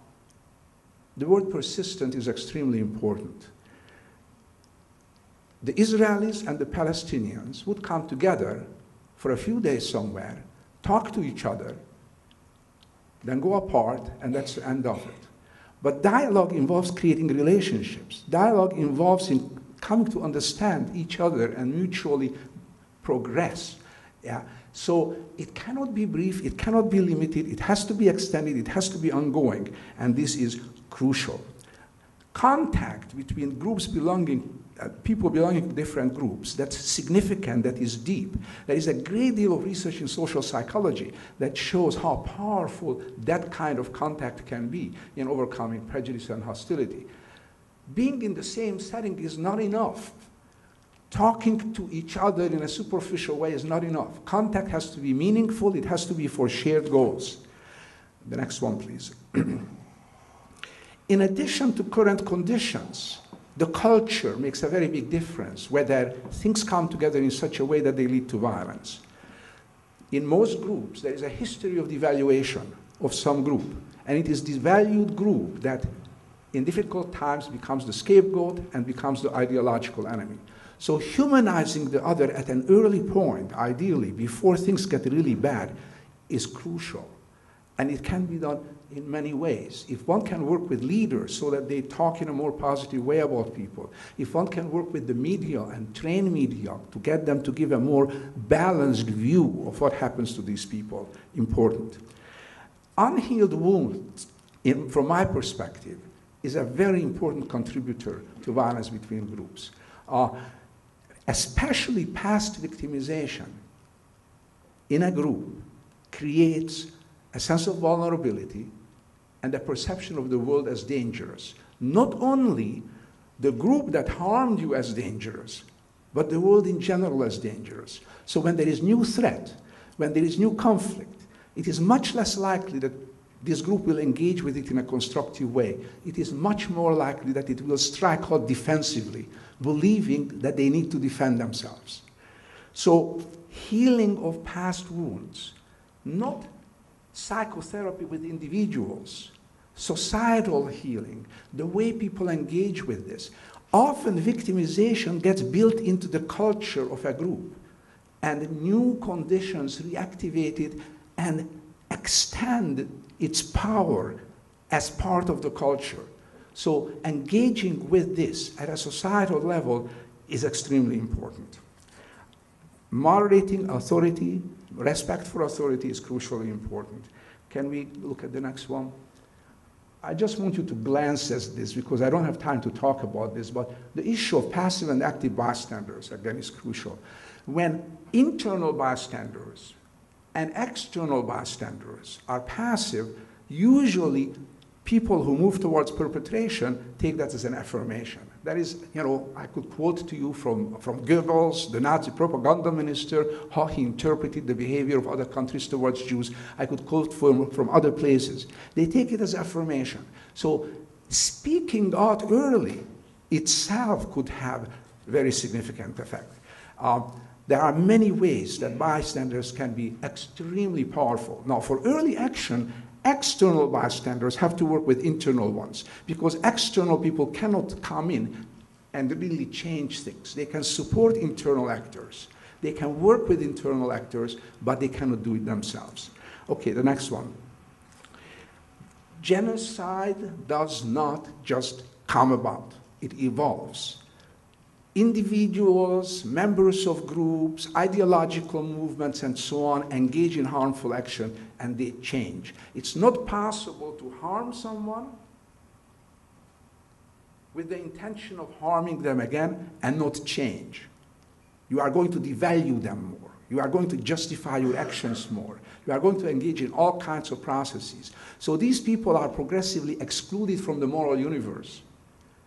the word persistent is extremely important. The Israelis and the Palestinians would come together for a few days somewhere, talk to each other, then go apart, and that's the end of it. But dialogue involves creating relationships. Dialogue involves in coming to understand each other and mutually progress. Yeah? So it cannot be brief, it cannot be limited, it has to be extended, it has to be ongoing, and this is crucial. Contact between groups people belonging to different groups, that's significant, that is deep. There is a great deal of research in social psychology that shows how powerful that kind of contact can be in overcoming prejudice and hostility. Being in the same setting is not enough. Talking to each other in a superficial way is not enough. Contact has to be meaningful, it has to be for shared goals. The next one, please. In addition to current conditions, the culture makes a very big difference, whether things come together in such a way that they lead to violence. In most groups, there is a history of devaluation of some group, and it is this valued group that in difficult times becomes the scapegoat and becomes the ideological enemy. So humanizing the other at an early point, ideally, before things get really bad, is crucial. And it can be done in many ways. If one can work with leaders so that they talk in a more positive way about people, if one can work with the media and train media to get them to give a more balanced view of what happens to these people, important. Unhealed wounds, from my perspective, is a very important contributor to violence between groups. Especially past victimization in a group creates a sense of vulnerability and a perception of the world as dangerous. Not only the group that harmed you as dangerous, but the world in general as dangerous. So when there is new threat, when there is new conflict, it is much less likely that this group will engage with it in a constructive way. It is much more likely that it will strike out defensively, believing that they need to defend themselves. So healing of past wounds, not psychotherapy with individuals, societal healing, the way people engage with this. Often victimization gets built into the culture of a group, and new conditions reactivate it and extend its power as part of the culture. So engaging with this at a societal level is extremely important. Moderating authority, respect for authority is crucially important. Can we look at the next one? I just want you to glance at this because I don't have time to talk about this, but the issue of passive and active bystanders, again, is crucial. When internal bystanders and external bystanders are passive, usually people who move towards perpetration take that as an affirmation. That is, I could quote to you from Goebbels, the Nazi propaganda minister, how he interpreted the behavior of other countries towards Jews. I could quote from other places. They take it as affirmation. So speaking out early itself could have very significant effect. There are many ways that bystanders can be extremely powerful. Now, for early action, external bystanders have to work with internal ones because external people cannot come in and really change things. They can support internal actors. They can work with internal actors, but they cannot do it themselves. Okay, the next one. Genocide does not just come about. It evolves. Individuals, members of groups, ideological movements, and so on engage in harmful action, and they change. It's not possible to harm someone with the intention of harming them again and not change. You are going to devalue them more. You are going to justify your actions more. You are going to engage in all kinds of processes. So these people are progressively excluded from the moral universe.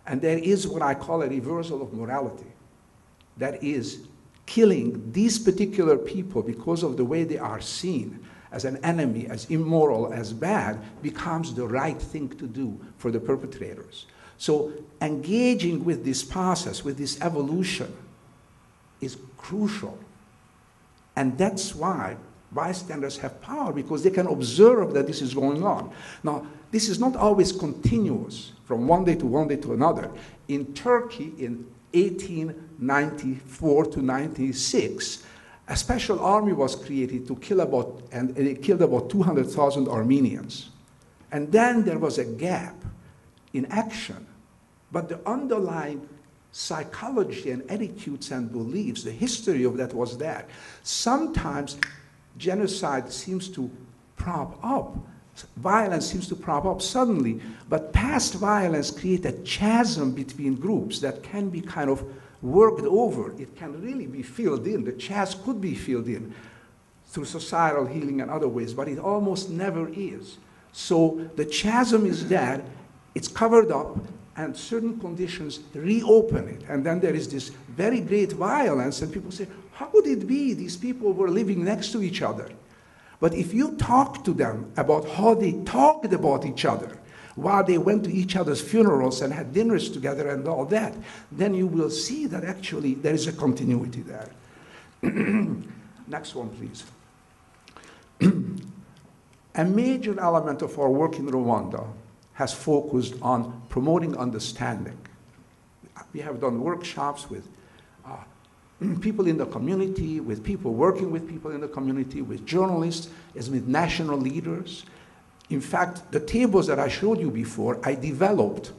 And there is what I call a reversal of morality. That is, killing these particular people because of the way they are seen as an enemy, as immoral, as bad, becomes the right thing to do for the perpetrators. So engaging with this process, with this evolution, is crucial. And that's why bystanders have power, because they can observe that this is going on. Now, this is not always continuous from one day to another. In Turkey, in 1894 to 96, A special army was created to kill about, and it killed about 200,000 Armenians. And then there was a gap in action. But the underlying psychology and attitudes and beliefs, the history of that was there. Sometimes genocide seems to prop up, violence seems to prop up suddenly, but past violence creates a chasm between groups that can be kind of worked over. It can really be filled in. The chasm could be filled in through societal healing and other ways, but it almost never is. So the chasm is there, it's covered up, and certain conditions reopen it. And then there is this very great violence, and people say, how could it be? These people were living next to each other. But if you talk to them about how they talked about each other, while they went to each other's funerals and had dinners together and all that, then you will see that actually there is a continuity there. Next one, please. A major element of our work in Rwanda has focused on promoting understanding. We have done workshops with people in the community, with people working with people in the community, with journalists, as with national leaders. In fact, the tables that I showed you before, I developed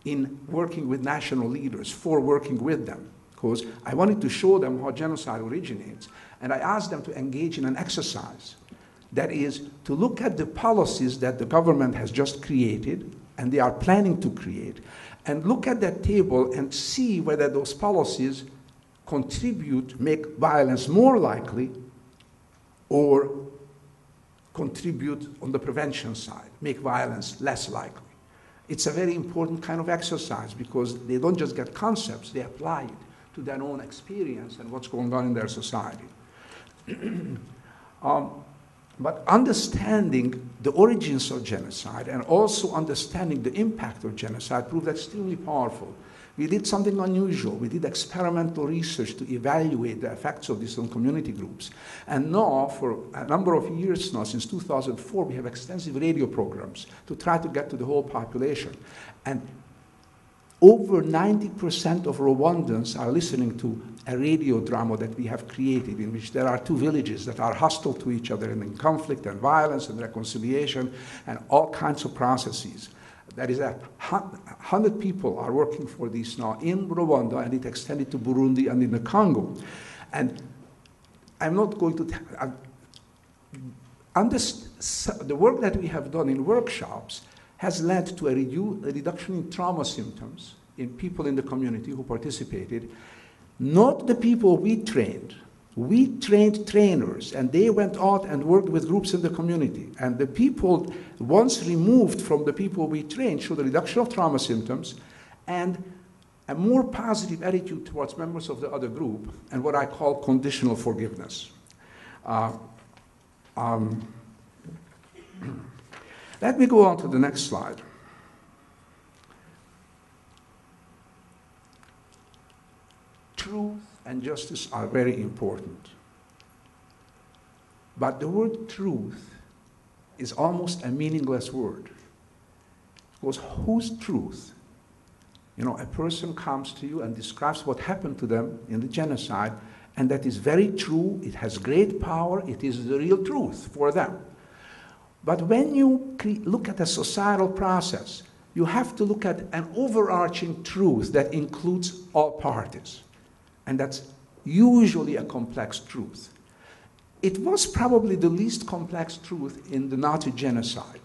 in working with national leaders, for working with them, because I wanted to show them how genocide originates. And I asked them to engage in an exercise. That is, to look at the policies that the government has just created, and they are planning to create, and look at that table and see whether those policies contribute, make violence more likely, or contribute on the prevention side, make violence less likely. It's a very important kind of exercise because they don't just get concepts, they apply it to their own experience and what's going on in their society. But understanding the origins of genocide and also understanding the impact of genocide proved extremely powerful. We did something unusual. We did experimental research to evaluate the effects of this on community groups. And now, for a number of years now, since 2004, we have extensive radio programs to try to get to the whole population. And over 90% of Rwandans are listening to a radio drama that we have created in which there are two villages that are hostile to each other and in conflict and violence and reconciliation and all kinds of processes. There is 100 people are working for this now in Rwanda, and it extended to Burundi and in the Congo. And I'm not going to the work that we have done in workshops has led to a reduction in trauma symptoms in people in the community who participated. Not the people we trained. We trained trainers, and they went out and worked with groups in the community. And the people, once removed from the people we trained, showed a reduction of trauma symptoms and a more positive attitude towards members of the other group, and what I call conditional forgiveness. Let me go on to the next slide. Truth and justice are very important. But the word truth is almost a meaningless word. Because whose truth? You know, a person comes to you and describes what happened to them in the genocide, and that is very true, it has great power, it is the real truth for them. But when you look at a societal process, you have to look at an overarching truth that includes all parties. And that's usually a complex truth. It was probably the least complex truth in the Nazi genocide,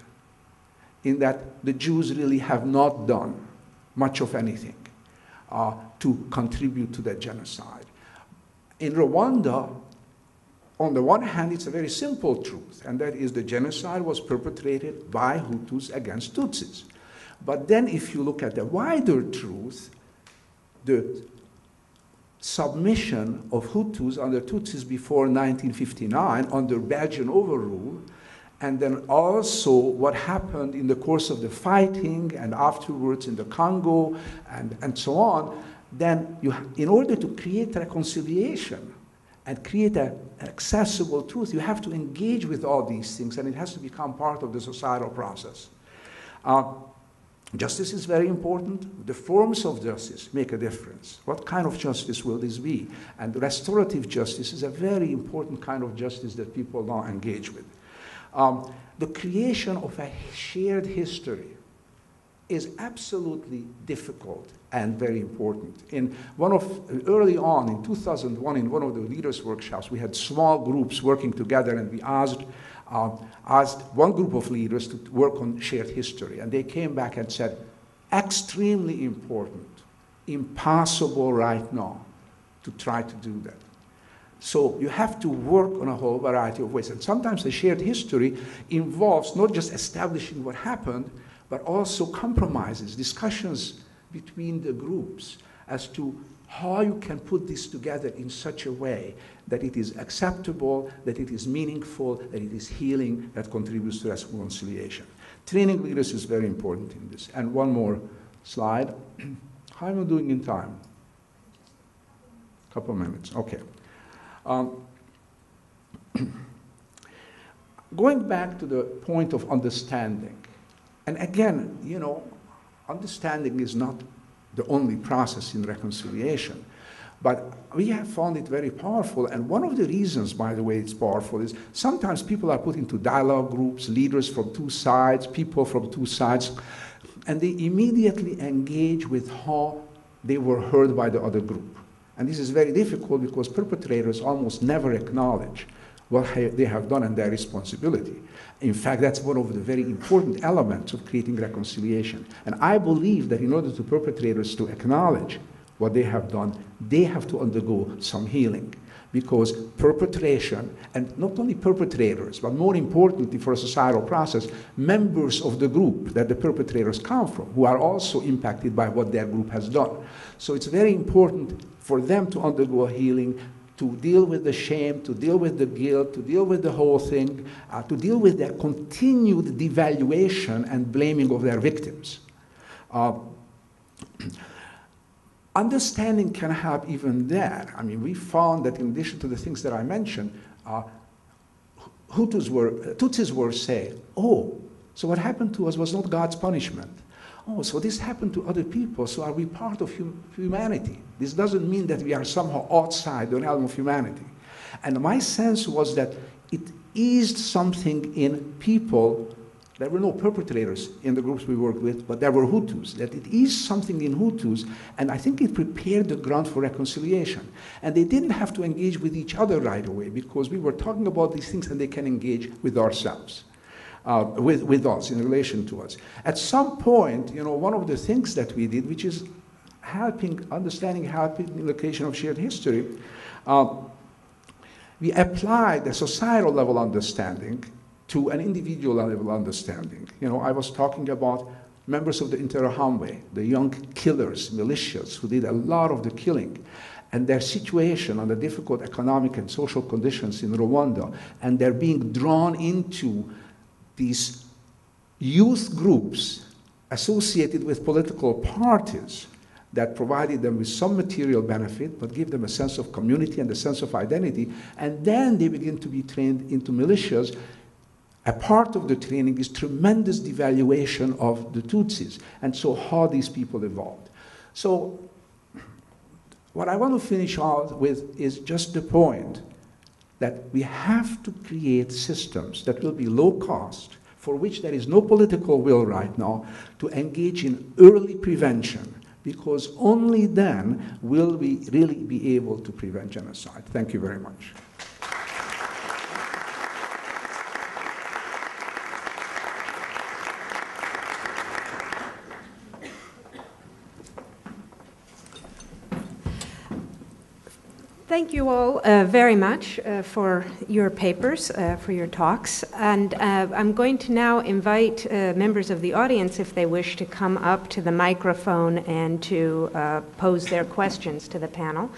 in that the Jews really have not done much of anything to contribute to that genocide. In Rwanda, on the one hand, it's a very simple truth, and that is the genocide was perpetrated by Hutus against Tutsis. But then if you look at the wider truth, the submission of Hutus under Tutsis before 1959 under Belgian overrule, and then also what happened in the course of the fighting and afterwards in the Congo and so on, then in order to create reconciliation and create an accessible truth, you have to engage with all these things, and it has to become part of the societal process. Justice is very important. The forms of justice make a difference. What kind of justice will this be? And restorative justice is a very important kind of justice that people now engage with. The creation of a shared history is absolutely difficult and very important. Early on, in 2001, in one of the leaders' workshops, we had small groups working together, and we asked one group of leaders to work on shared history. And they came back and said, extremely important, impossible right now to try to do that. So you have to work on a whole variety of ways. And sometimes the shared history involves not just establishing what happened, but also compromises, discussions between the groups as to how you can put this together in such a way that it is acceptable, that it is meaningful, that it is healing, that contributes to reconciliation. Training leaders is very important in this. And one more slide. How am I doing in time? Couple minutes, okay. Going back to the point of understanding, and again, you know, understanding is not the only process in reconciliation, but we have found it very powerful. And one of the reasons, by the way, it's powerful is sometimes people are put into dialogue groups, leaders from two sides, people from two sides, and they immediately engage with how they were heard by the other group. And this is very difficult because perpetrators almost never acknowledge what they have done and their responsibility. In fact, that's one of the very important elements of creating reconciliation. And I believe that in order for perpetrators to acknowledge what they have done, they have to undergo some healing. Because perpetration, and not only perpetrators, but more importantly for a societal process, members of the group that the perpetrators come from, who are also impacted by what their group has done. So it's very important for them to undergo a healing, to deal with the shame, to deal with the guilt, to deal with the whole thing, to deal with their continued devaluation and blaming of their victims. Understanding can help even there. I mean, we found that in addition to the things that I mentioned, Tutsis were saying, oh, so what happened to us was not God's punishment. Oh, so this happened to other people, so are we part of humanity? This doesn't mean that we are somehow outside the realm of humanity. And my sense was that it eased something in people. There were no perpetrators in the groups we worked with, but there were Hutus, that it eased something in Hutus, and I think it prepared the ground for reconciliation. And they didn't have to engage with each other right away, because we were talking about these things and they can engage with ourselves. With us, in relation to us. At some point, you know, one of the things that we did, which is helping the location of shared history, we applied a societal level understanding to an individual level understanding. You know, I was talking about members of the Interahamwe, the young killers, militias, who did a lot of the killing, and their situation under difficult economic and social conditions in Rwanda, and they're being drawn into these youth groups associated with political parties that provided them with some material benefit, but give them a sense of community and a sense of identity, and then they begin to be trained into militias. A part of the training is tremendous devaluation of the Tutsis, and so how these people evolved. So what I want to finish out with is just the point that we have to create systems that will be low cost, for which there is no political will right now, to engage in early prevention, because only then will we really be able to prevent genocide. Thank you very much. Thank you all very much for your papers, for your talks. And I'm going to now invite members of the audience, if they wish to come up to the microphone and to pose their questions to the panel.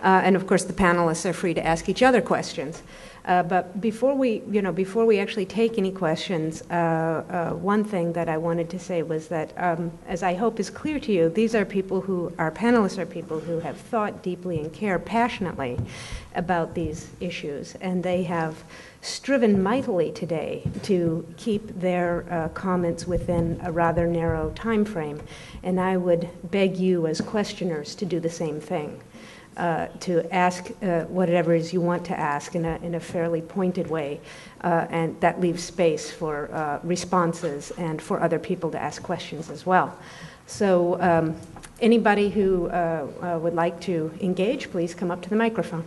And of course, the panelists are free to ask each other questions. But before we actually take any questions, one thing that I wanted to say was that, as I hope is clear to you, these are people who, our panelists are people who have thought deeply and care passionately about these issues, and they have striven mightily today to keep their comments within a rather narrow time frame. And I would beg you as questioners to do the same thing. To ask whatever it is you want to ask in a fairly pointed way, and that leaves space for responses and for other people to ask questions as well. So anybody who would like to engage, please come up to the microphone.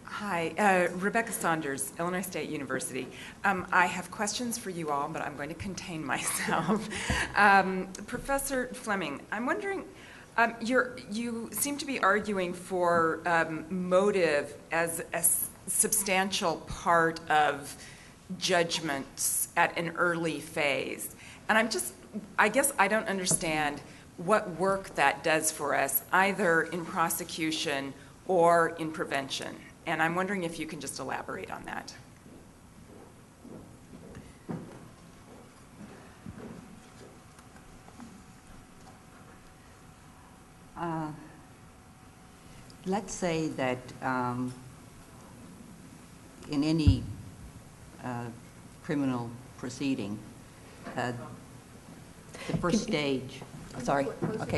Hi, Rebecca Saunders, Illinois State University. I have questions for you all, but I'm going to contain myself. Professor Fleming, I'm wondering, you seem to be arguing for motive as a substantial part of judgments at an early phase. And I guess I don't understand what work that does for us, either in prosecution or in prevention. And I'm wondering if you can just elaborate on that. Let's say that in any criminal proceeding, the first stage,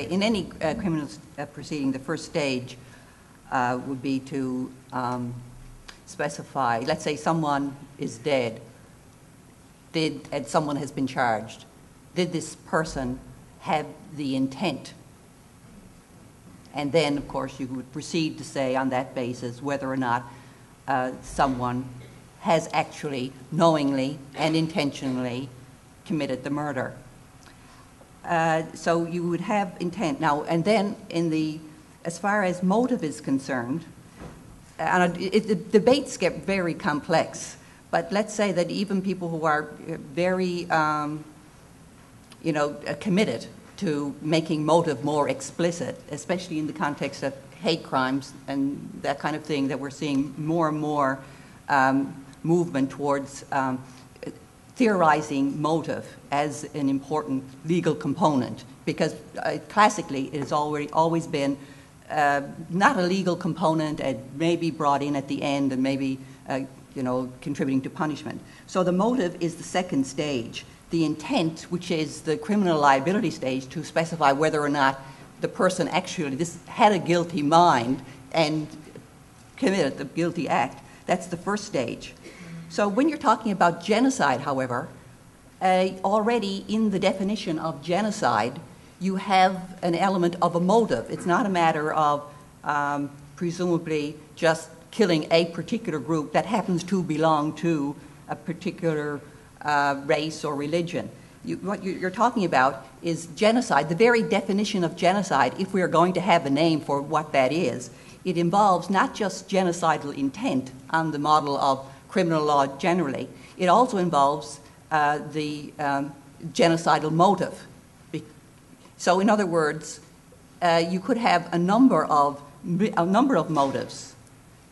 in any criminal proceeding, the first stage would be to specify, let's say someone is dead, and someone has been charged. Did this person have the intent? And then, of course, you would proceed to say on that basis whether or not someone has actually knowingly and intentionally committed the murder. So you would have intent. Now, and then as far as motive is concerned, and the debates get very complex, but let's say that even people who are very, committed to making motive more explicit, especially in the context of hate crimes and that kind of thing, that we're seeing more and more movement towards theorizing motive as an important legal component, because classically it has always been not a legal component and maybe brought in at the end and maybe contributing to punishment. So the motive is the second stage. The intent, which is the criminal liability stage, to specify whether or not the person actually had a guilty mind and committed the guilty act. That's the first stage. So when you're talking about genocide, however, already in the definition of genocide, you have an element of a motive. It's not a matter of presumably just killing a particular group that happens to belong to a particular race or religion. What you're talking about is genocide. The very definition of genocide, if we are going to have a name for what that is, it involves not just genocidal intent on the model of criminal law generally, it also involves the genocidal motive. So in other words, you could have a number of motives,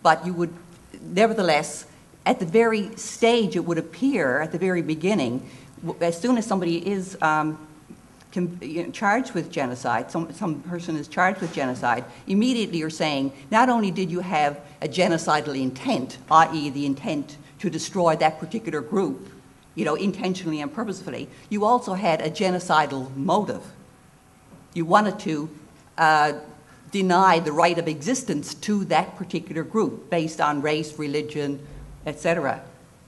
but you would nevertheless, at the very stage it would appear, at the very beginning, as soon as somebody is charged with genocide, some person is charged with genocide, immediately you're saying, not only did you have a genocidal intent, i.e. the intent to destroy that particular group, intentionally and purposefully, you also had a genocidal motive. You wanted to deny the right of existence to that particular group based on race, religion, etc.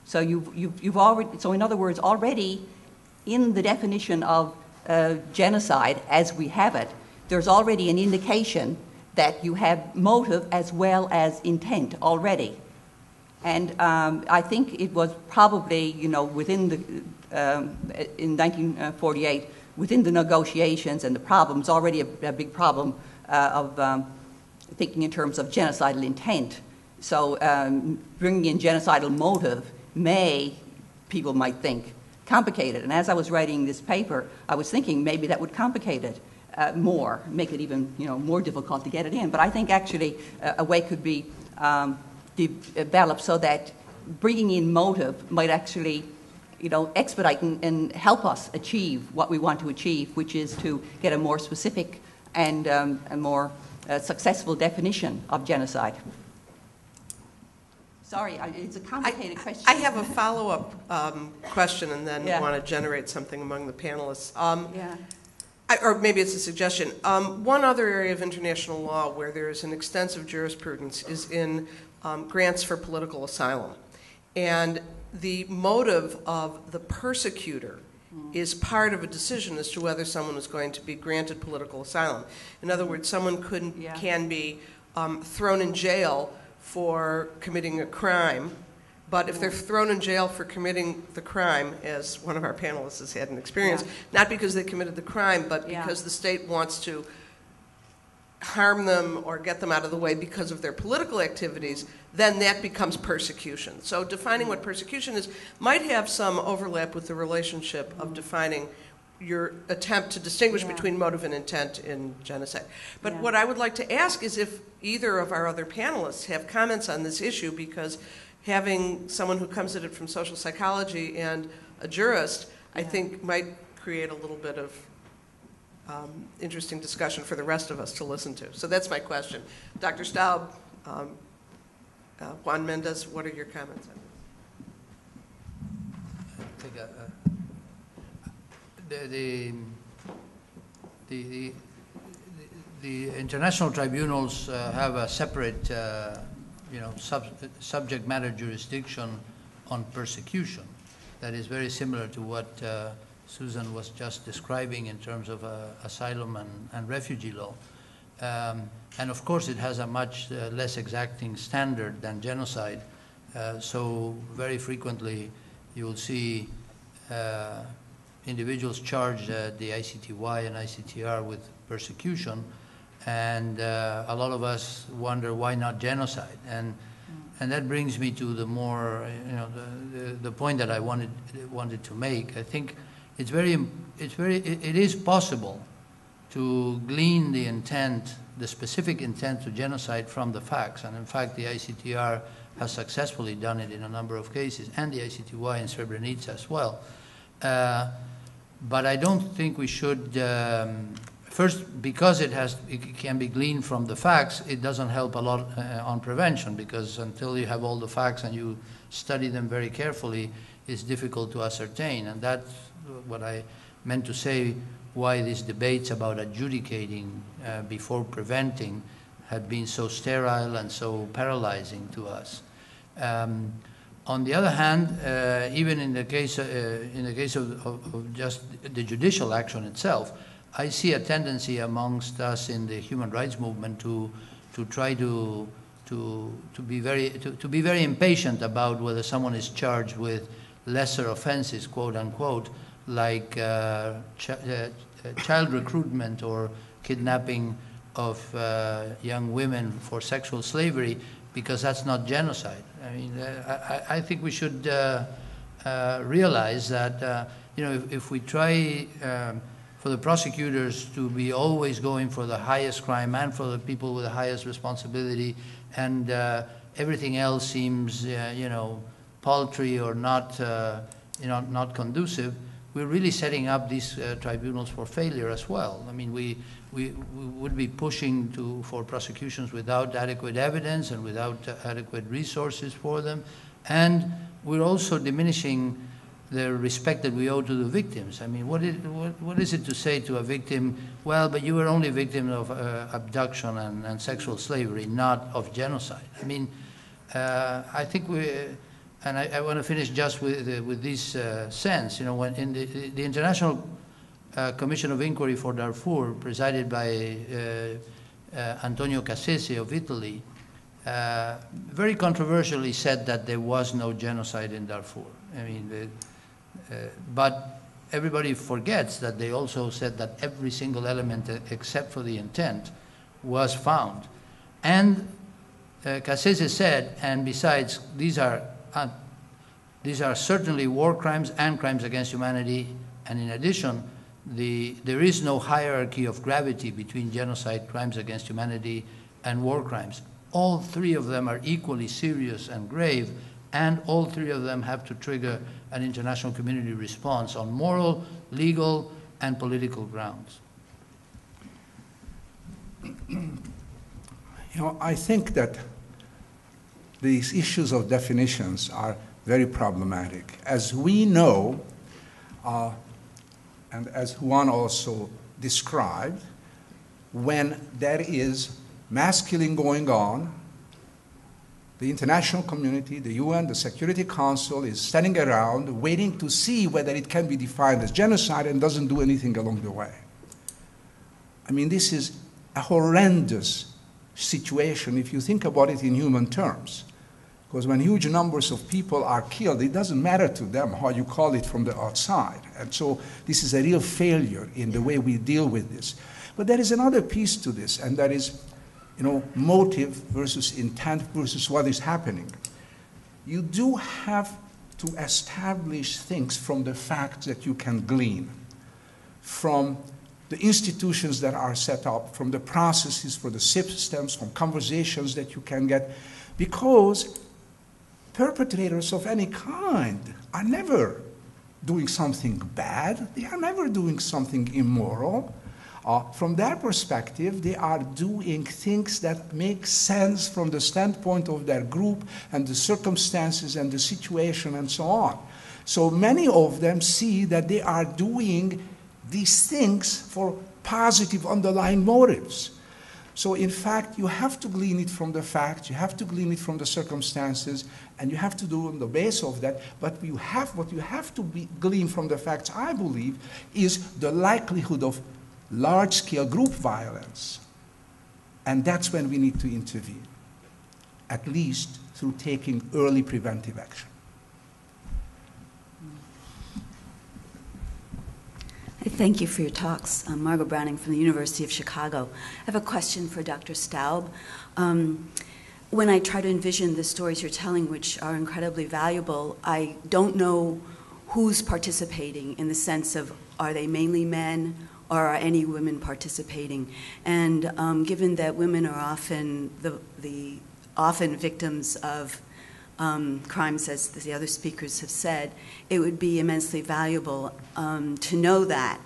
So you've already, so in other words, already in the definition of genocide as we have it, there's already an indication that you have motive as well as intent already. And I think it was probably, within in 1948, within the negotiations and the problems, already a big problem of thinking in terms of genocidal intent. So bringing in genocidal motive people might think, complicate it. And as I was writing this paper, I was thinking maybe that would complicate it more, make it even more difficult to get it in. But I think actually a way could be develop so that bringing in motive might actually, expedite and help us achieve what we want to achieve, which is to get a more specific and a more successful definition of genocide. Sorry, it's a complicated question. I have a follow-up question and then Yeah. want to generate something among the panelists. Yeah. Or maybe it's a suggestion. One other area of international law where there is an extensive jurisprudence is in grants for political asylum. And the motive of the persecutor is part of a decision as to whether someone is going to be granted political asylum. In other words, someone can be thrown in jail for committing a crime, but if they're thrown in jail for committing the crime, as one of our panelists has had an experience, not because they committed the crime, but because the state wants to harm them or get them out of the way because of their political activities, then that becomes persecution. So defining what persecution is might have some overlap with the relationship of defining your attempt to distinguish between motive and intent in genocide. But what I would like to ask is if either of our other panelists have comments on this issue, because having someone who comes at it from social psychology and a jurist, I think might create a little bit of interesting discussion for the rest of us to listen to. So that's my question. Dr. Staub, Juan Mendez, what are your comments on this? The international tribunals have a separate, subject matter jurisdiction on persecution that is very similar to what Susan was just describing in terms of asylum and refugee law. And of course it has a much less exacting standard than genocide. So very frequently you will see individuals charged at the ICTY and ICTR with persecution, and a lot of us wonder why not genocide. And that brings me to the more, the point that I wanted to make. I think it is possible to glean the intent, the specific intent to genocide from the facts, and in fact the ICTR has successfully done it in a number of cases, and the ICTY in Srebrenica as well. But I don't think we should, first, because it can be gleaned from the facts, it doesn't help a lot on prevention, because until you have all the facts and you study them very carefully, it's difficult to ascertain. And that's what I meant to say, why these debates about adjudicating before preventing had been so sterile and so paralyzing to us. On the other hand, even in the case of just the judicial action itself, I see a tendency amongst us in the human rights movement to try to be very impatient about whether someone is charged with lesser offenses, quote unquote, like child recruitment or kidnapping of young women for sexual slavery, because that's not genocide. I mean, I think we should realize that if we try for the prosecutors to be always going for the highest crime and for the people with the highest responsibility, and everything else seems paltry or not not conducive, we're really setting up these tribunals for failure as well. I mean, we would be pushing for prosecutions without adequate evidence and without adequate resources for them, and we're also diminishing the respect that we owe to the victims. I mean, what is it to say to a victim, well, but you were only a victim of abduction and sexual slavery, not of genocide? I mean, I think and I want to finish just with this sense. When in the International Commission of Inquiry for Darfur, presided by Antonio Cassese of Italy, very controversially said that there was no genocide in Darfur. I mean, but everybody forgets that they also said that every single element except for the intent was found. And Cassese said, and besides, these are certainly war crimes and crimes against humanity, and in addition, there is no hierarchy of gravity between genocide, crimes against humanity, and war crimes. all three of them are equally serious and grave, and all three of them have to trigger an international community response on moral, legal, and political grounds. You know, I think that these issues of definitions are very problematic. As we know, and as Juan also described, when there is mass killing going on, the international community, the UN, the Security Council is standing around waiting to see whether it can be defined as genocide and doesn't do anything along the way. I mean, this is a horrendous situation if you think about it in human terms. Because when huge numbers of people are killed, it doesn't matter to them how you call it from the outside. And so this is a real failure in the way we deal with this. But there is another piece to this, and that is, you know, motive versus intent versus what is happening. You do have to establish things from the facts that you can glean, from the institutions that are set up, from the processes, for the systems, from conversations that you can get, because perpetrators of any kind are never doing something bad. They are never doing something immoral. From their perspective, they are doing things that make sense from the standpoint of their group and the circumstances and the situation and so on. So many of them see that they are doing these things for positive underlying motives. So in fact, you have to glean it from the facts, you have to glean it from the circumstances, and you have to do on the base of that. But what you have to glean from the facts, I believe, is the likelihood of large-scale group violence. And that's when we need to intervene, at least through taking early preventive action. Thank you for your talks. I'm Margot Browning from the University of Chicago. I have a question for Dr. Staub. When I try to envision the stories you're telling, which are incredibly valuable, I don't know who's participating in the sense of, are they mainly men, or are any women participating? And given that women are often often victims of crimes, as the other speakers have said, it would be immensely valuable to know that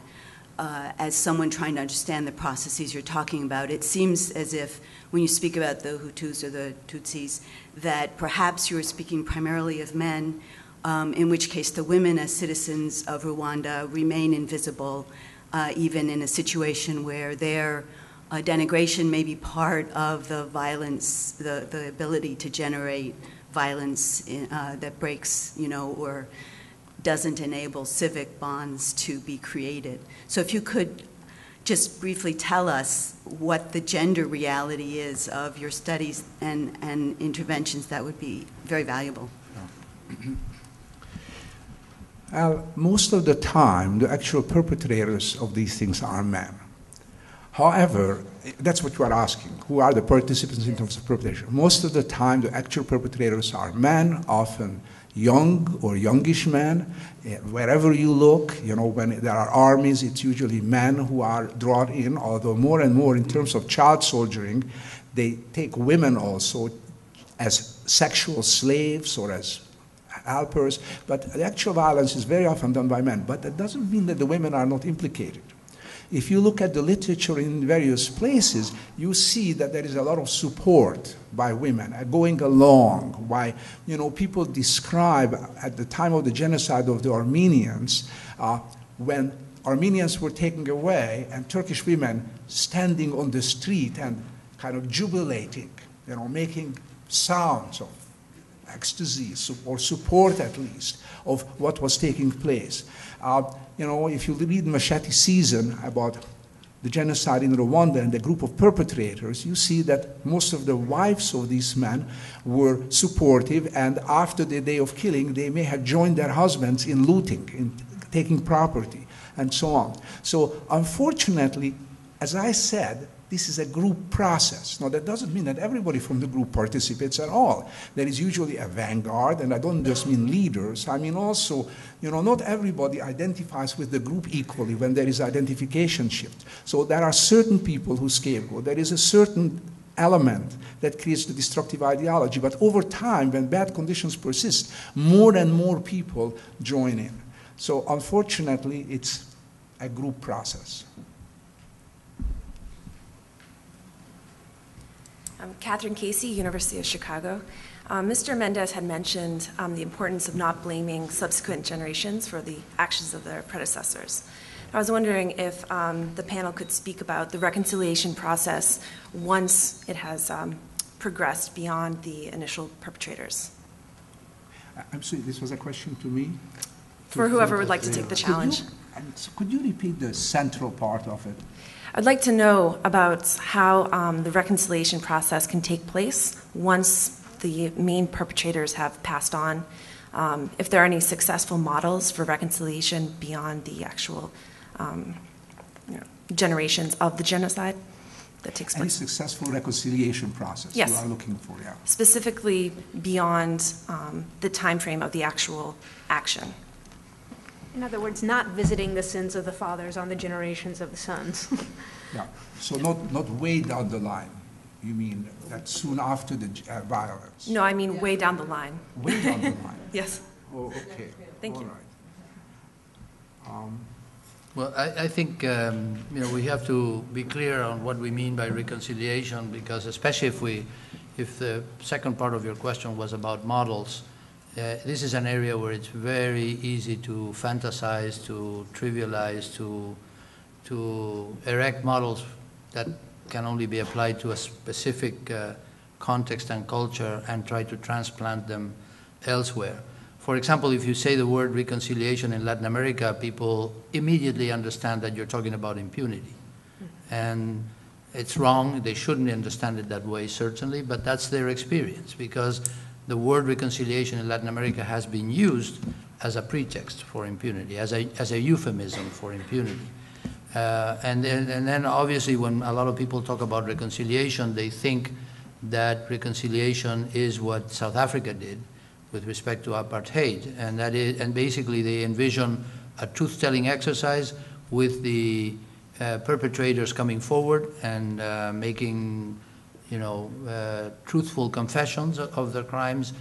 as someone trying to understand the processes you're talking about. It seems as if when you speak about the Hutus or the Tutsis, that perhaps you are speaking primarily of men, in which case the women as citizens of Rwanda remain invisible, even in a situation where their denigration may be part of the violence, the ability to generate violence that breaks, or doesn't enable civic bonds to be created. So if you could just briefly tell us what the gender reality is of your studies and interventions, that would be very valuable. Most of the time, the actual perpetrators of these things are men. However, that's what you are asking. Who are the participants in terms of perpetration? Most of the time, the actual perpetrators are men, often young or youngish men. Wherever you look, when there are armies, it's usually men who are drawn in, although more and more in terms of child soldiering, they take women also as sexual slaves or as helpers, but the actual violence is very often done by men. But that doesn't mean that the women are not implicated. If you look at the literature in various places, you see that there is a lot of support by women going along. Why, people describe at the time of the genocide of the Armenians, when Armenians were taken away, and Turkish women standing on the street and kind of jubilating, making sounds of ecstasy or support at least of what was taking place. If you read Machete Season about the genocide in Rwanda and the group of perpetrators, you see that most of the wives of these men were supportive, and after the day of killing, they may have joined their husbands in looting, in taking property, and so on. So unfortunately, as I said, this is a group process. Now, that doesn't mean that everybody from the group participates at all. There is usually a vanguard, and I don't just mean leaders. I mean also, not everybody identifies with the group equally when there is identification shift. So there are certain people who scapegoat. There is a certain element that creates the destructive ideology. But over time, when bad conditions persist, more and more people join in. So unfortunately, it's a group process. I'm Catherine Casey, University of Chicago. Mr. Mendez had mentioned the importance of not blaming subsequent generations for the actions of their predecessors. I was wondering if the panel could speak about the reconciliation process once it has progressed beyond the initial perpetrators. I'm sorry, this was a question to me? For whoever would like to take the challenge. Could you repeat the central part of it? I'd like to know about how the reconciliation process can take place once the main perpetrators have passed on, if there are any successful models for reconciliation beyond the actual generations of the genocide that takes place. Any successful reconciliation process Yes. you are looking for, yeah. Specifically beyond the time frame of the actual action. In other words, not visiting the sins of the fathers on the generations of the sons. Yeah, so not way down the line. You mean that soon after the violence? No, I mean way down the line. Way down the line? Yes. Oh, okay. Thank you. All right. Well, I think we have to be clear on what we mean by reconciliation, because especially if the second part of your question was about models, this is an area where it's very easy to fantasize, to trivialize, to erect models that can only be applied to a specific context and culture and try to transplant them elsewhere. For example, if you say the word reconciliation in Latin America, people immediately understand that you're talking about impunity. And it's wrong. They shouldn't understand it that way, certainly, but that's their experience, because the word reconciliation in Latin America has been used as a pretext for impunity, as a euphemism for impunity. And then obviously when a lot of people talk about reconciliation, they think that reconciliation is what South Africa did with respect to apartheid, and basically they envision a truth-telling exercise with the perpetrators coming forward and making, truthful confessions of their crimes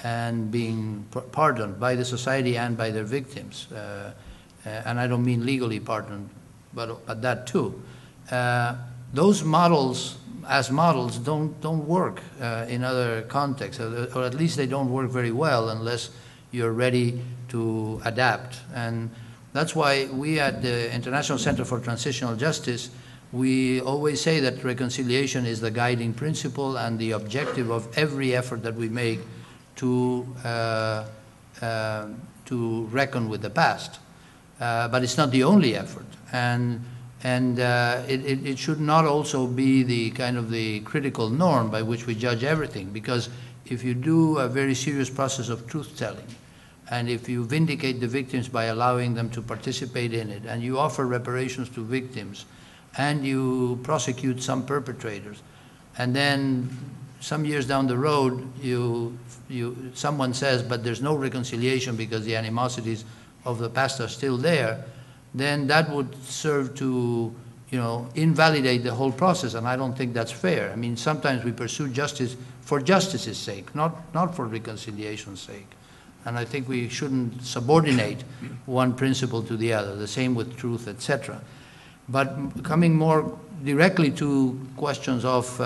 and being pardoned by the society and by their victims. And I don't mean legally pardoned, but that too. Those models, as models, don't work in other contexts, or at least they don't work very well unless you're ready to adapt. And that's why we at the International Center for Transitional Justice, we always say that reconciliation is the guiding principle and the objective of every effort that we make to reckon with the past. But it's not the only effort. And it should not also be the kind of the critical norm by which we judge everything, because if you do a very serious process of truth-telling, and if you vindicate the victims by allowing them to participate in it, and you offer reparations to victims, and you prosecute some perpetrators, and then some years down the road, someone says, but there's no reconciliation because the animosities of the past are still there, then that would serve to, invalidate the whole process, and I don't think that's fair. I mean, sometimes we pursue justice for justice's sake, not for reconciliation's sake. And I think we shouldn't subordinate one principle to the other, the same with truth, etc. But coming more directly to questions of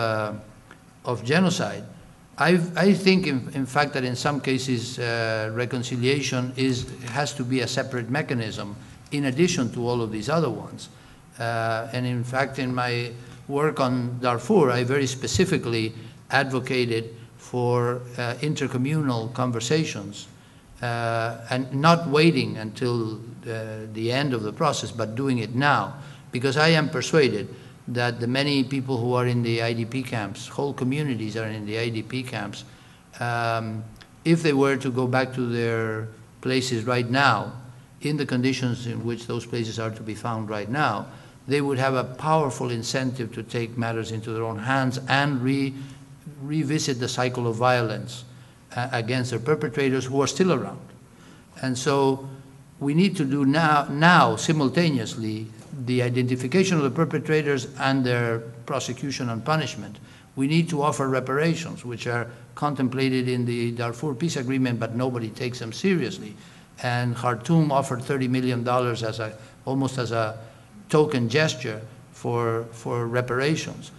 genocide, I think, in fact, that in some cases reconciliation has to be a separate mechanism in addition to all of these other ones. And in fact, in my work on Darfur, I very specifically advocated for intercommunal conversations and not waiting until the end of the process, but doing it now. Because I am persuaded that the many people who are in the IDP camps, whole communities are in the IDP camps, if they were to go back to their places right now, in the conditions in which those places are to be found right now, they would have a powerful incentive to take matters into their own hands and revisit the cycle of violence against their perpetrators who are still around. And so we need to do now simultaneously, the identification of the perpetrators and their prosecution and punishment. We need to offer reparations, which are contemplated in the Darfur peace agreement, but nobody takes them seriously. And Khartoum offered $30 million as almost as a token gesture for reparations.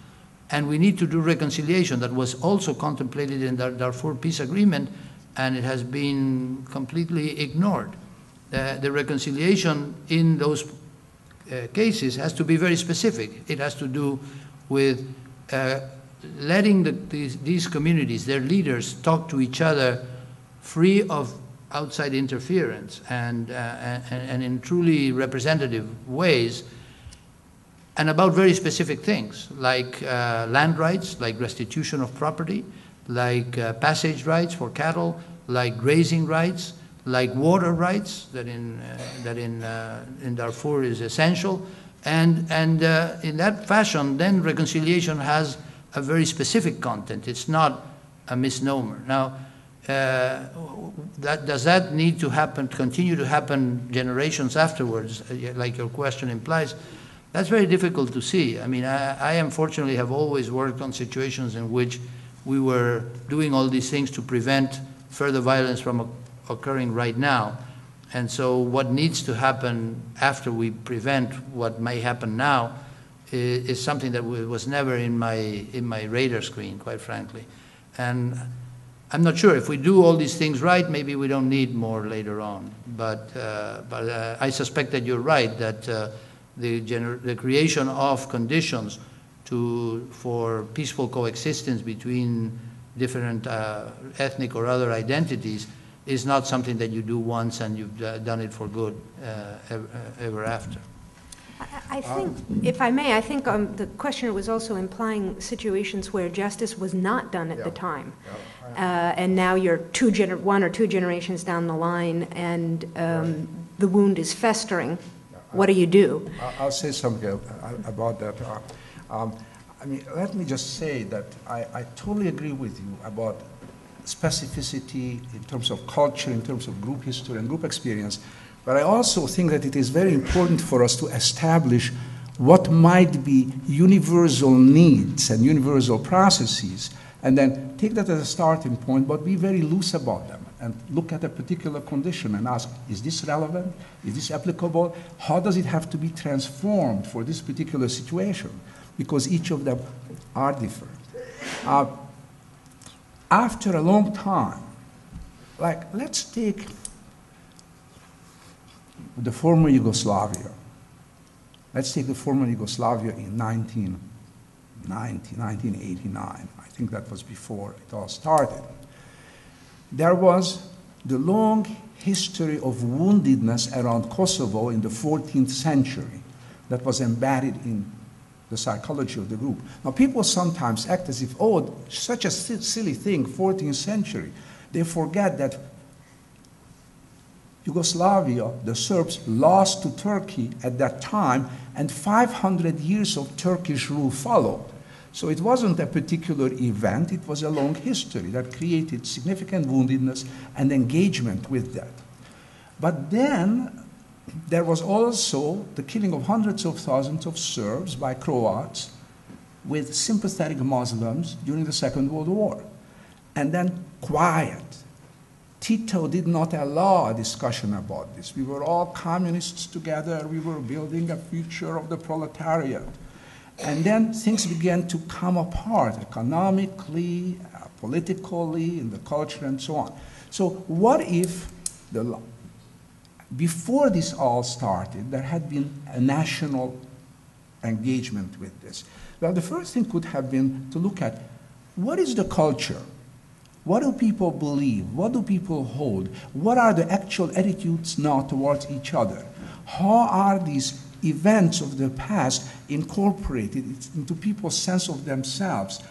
And we need to do reconciliation. That was also contemplated in the Darfur peace agreement, and it has been completely ignored. The reconciliation in those cases has to be very specific. It has to do with letting these communities, their leaders, talk to each other free of outside interference and in truly representative ways, and about very specific things like land rights, like restitution of property, like passage rights for cattle, like grazing rights, like water rights that in Darfur is essential, and in that fashion, then reconciliation has a very specific content. It's not a misnomer. Now, does that need to happen, continue to happen generations afterwards, like your question implies? That's very difficult to see. I mean, I unfortunately have always worked on situations in which we were doing all these things to prevent further violence from occurring right now. And so what needs to happen after we prevent what may happen now is something that was never in my radar screen, quite frankly. And I'm not sure if we do all these things right, maybe we don't need more later on. But I suspect that you're right, that the creation of conditions for peaceful coexistence between different ethnic or other identities is not something that you do once and you've done it for good ever after. I think, if I may, I think the questioner was also implying situations where justice was not done at the time. And now you're one or two generations down the line and the wound is festering. What do you do? I'll say something about that. I mean, let me just say that I totally agree with you about specificity in terms of culture, in terms of group history and group experience. But I also think that it is very important for us to establish what might be universal needs and universal processes, and then take that as a starting point, but be very loose about them and look at a particular condition and ask, is this relevant? Is this applicable? How does it have to be transformed for this particular situation? Because each of them are different. After a long time, like let's take the former Yugoslavia. Let's take the former Yugoslavia in 1989. I think that was before it all started. There was the long history of woundedness around Kosovo in the 14th century that was embedded in the psychology of the group. Now, people sometimes act as if, oh, such a silly thing, 14th century. They forget that Yugoslavia, the Serbs, lost to Turkey at that time, and 500 years of Turkish rule followed. So it wasn't a particular event, it was a long history that created significant woundedness and engagement with that. But then there was also the killing of hundreds of thousands of Serbs by Croats with sympathetic Muslims during the Second World War. And then quiet. Tito did not allow a discussion about this. We were all communists together. We were building a future of the proletariat. And then things began to come apart economically, politically, in the culture, and so on. So what if before this all started, there had been a national engagement with this? Well, the first thing could have been to look at what is the culture? What do people believe? What do people hold? What are the actual attitudes now towards each other? How are these events of the past incorporated into people's sense of themselves,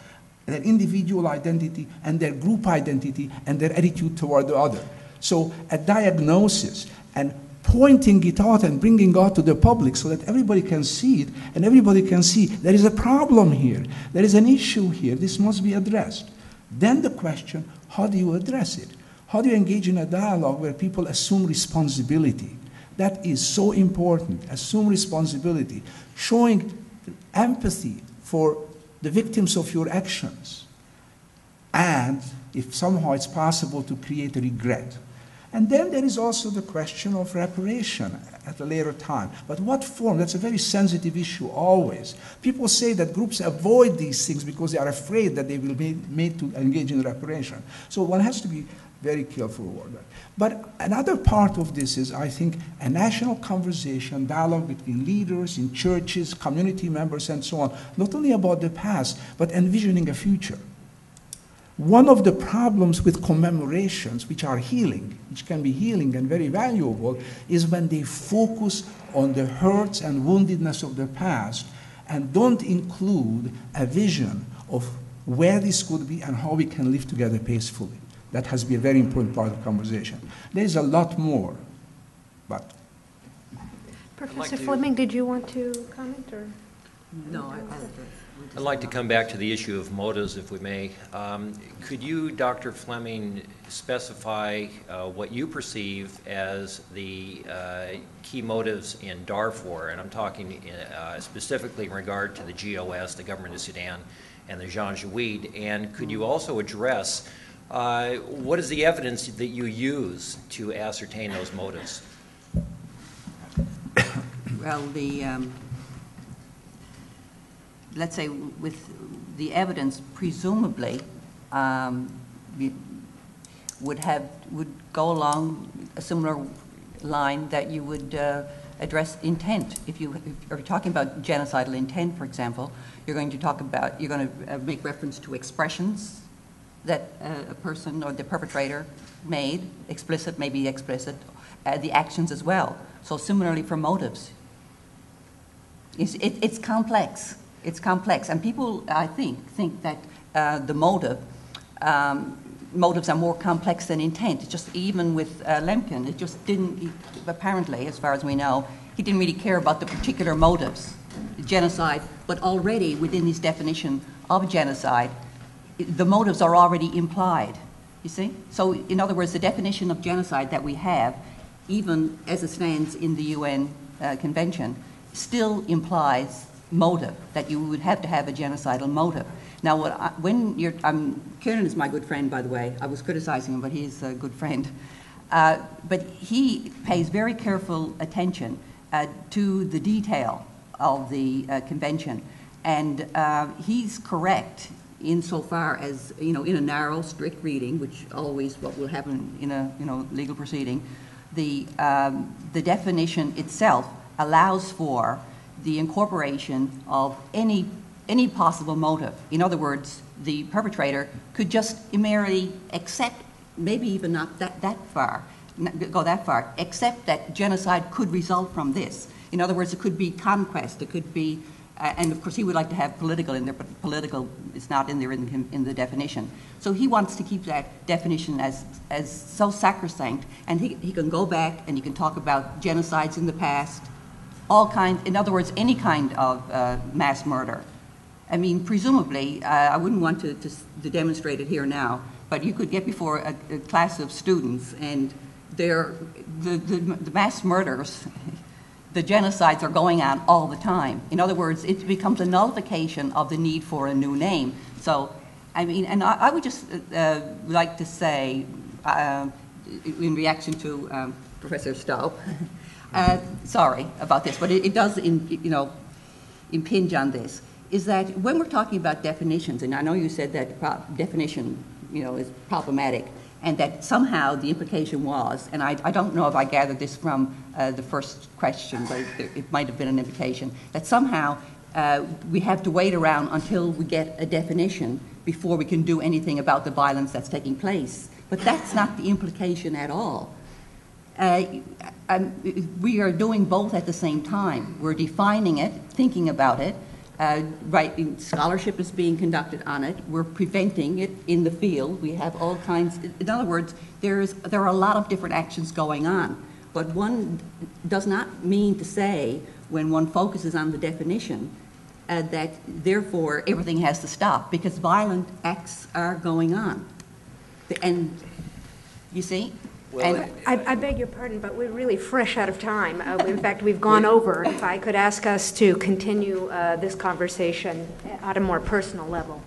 their individual identity and their group identity and their attitude toward the other? So a diagnosis and pointing it out and bringing it out to the public so that everybody can see it and everybody can see there is a problem here, there is an issue here, this must be addressed. Then the question, how do you address it? How do you engage in a dialogue where people assume responsibility? That is so important. Assume responsibility. Showing empathy for the victims of your actions. And if somehow it's possible to create a regret. And then there is also the question of reparation at a later time. But what form? That's a very sensitive issue always. People say that groups avoid these things because they are afraid that they will be made to engage in reparation. So one has to be very careful about that. But another part of this is, I think, a national conversation, dialogue between leaders in churches, community members, and so on, not only about the past, but envisioning a future. One of the problems with commemorations, which are healing, which can be healing and very valuable, is when they focus on the hurts and woundedness of the past and don't include a vision of where this could be and how we can live together peacefully. That has been a very important part of the conversation. There's a lot more, but... Professor Fleming, did you want to comment? Or? No, I'd like to come back to the issue of motives, if we may. Could you, Dr. Fleming, specify what you perceive as the key motives in Darfur? And I'm talking specifically in regard to the GOS, the Government of Sudan, and the Janjaweed. And could you also address what is the evidence that you use to ascertain those motives? Well, let's say with the evidence, presumably would go along a similar line that you would address intent. If you are talking about genocidal intent, for example, you're going to make reference to expressions that a person or the perpetrator made, explicit, maybe explicit, the actions as well. So similarly for motives. It's complex. It's complex. And people, I think that the motives are more complex than intent. It's just even with Lemkin, it just didn't, apparently, as far as we know, he didn't really care about the particular motives, genocide, but already within his definition of genocide, the motives are already implied, you see? So, in other words, the definition of genocide that we have, even as it stands in the UN Convention, still implies motive, that you would have to have a genocidal motive. Now, Kieran is my good friend, by the way. I was criticizing him, but he's a good friend. But he pays very careful attention to the detail of the convention. And he's correct insofar as, in a narrow, strict reading, which always what will happen in a legal proceeding, the definition itself allows for the incorporation of any possible motive. In other words, the perpetrator could just merely accept, maybe even not go that far, accept that genocide could result from this. In other words, it could be conquest, it could be, and of course he would like to have political in there, but political is not in there in the definition. So he wants to keep that definition as so sacrosanct, and he can go back and he can talk about genocides in the past, all kinds, in other words, any kind of mass murder. I mean, presumably, I wouldn't want to demonstrate it here now, but you could get before a class of students and the mass murders, the genocides are going on all the time. In other words, it becomes a nullification of the need for a new name. So, I mean, and I would just like to say, in reaction to Professor Staub, sorry about this, but it does, impinge on this, is that when we're talking about definitions, and I know you said that definition, is problematic, and that somehow the implication was, and I don't know if I gathered this from the first question, but it might have been an implication, that somehow we have to wait around until we get a definition before we can do anything about the violence that's taking place. But that's not the implication at all. We are doing both at the same time. We're defining it, thinking about it, scholarship is being conducted on it. We're preventing it in the field. We have all kinds. In other words, there are a lot of different actions going on. But one does not mean to say, when one focuses on the definition, that therefore everything has to stop, because violent acts are going on. And you see, Well, I beg your pardon, but we're really fresh out of time. In fact, we've gone over. If I could ask us to continue this conversation at a more personal level.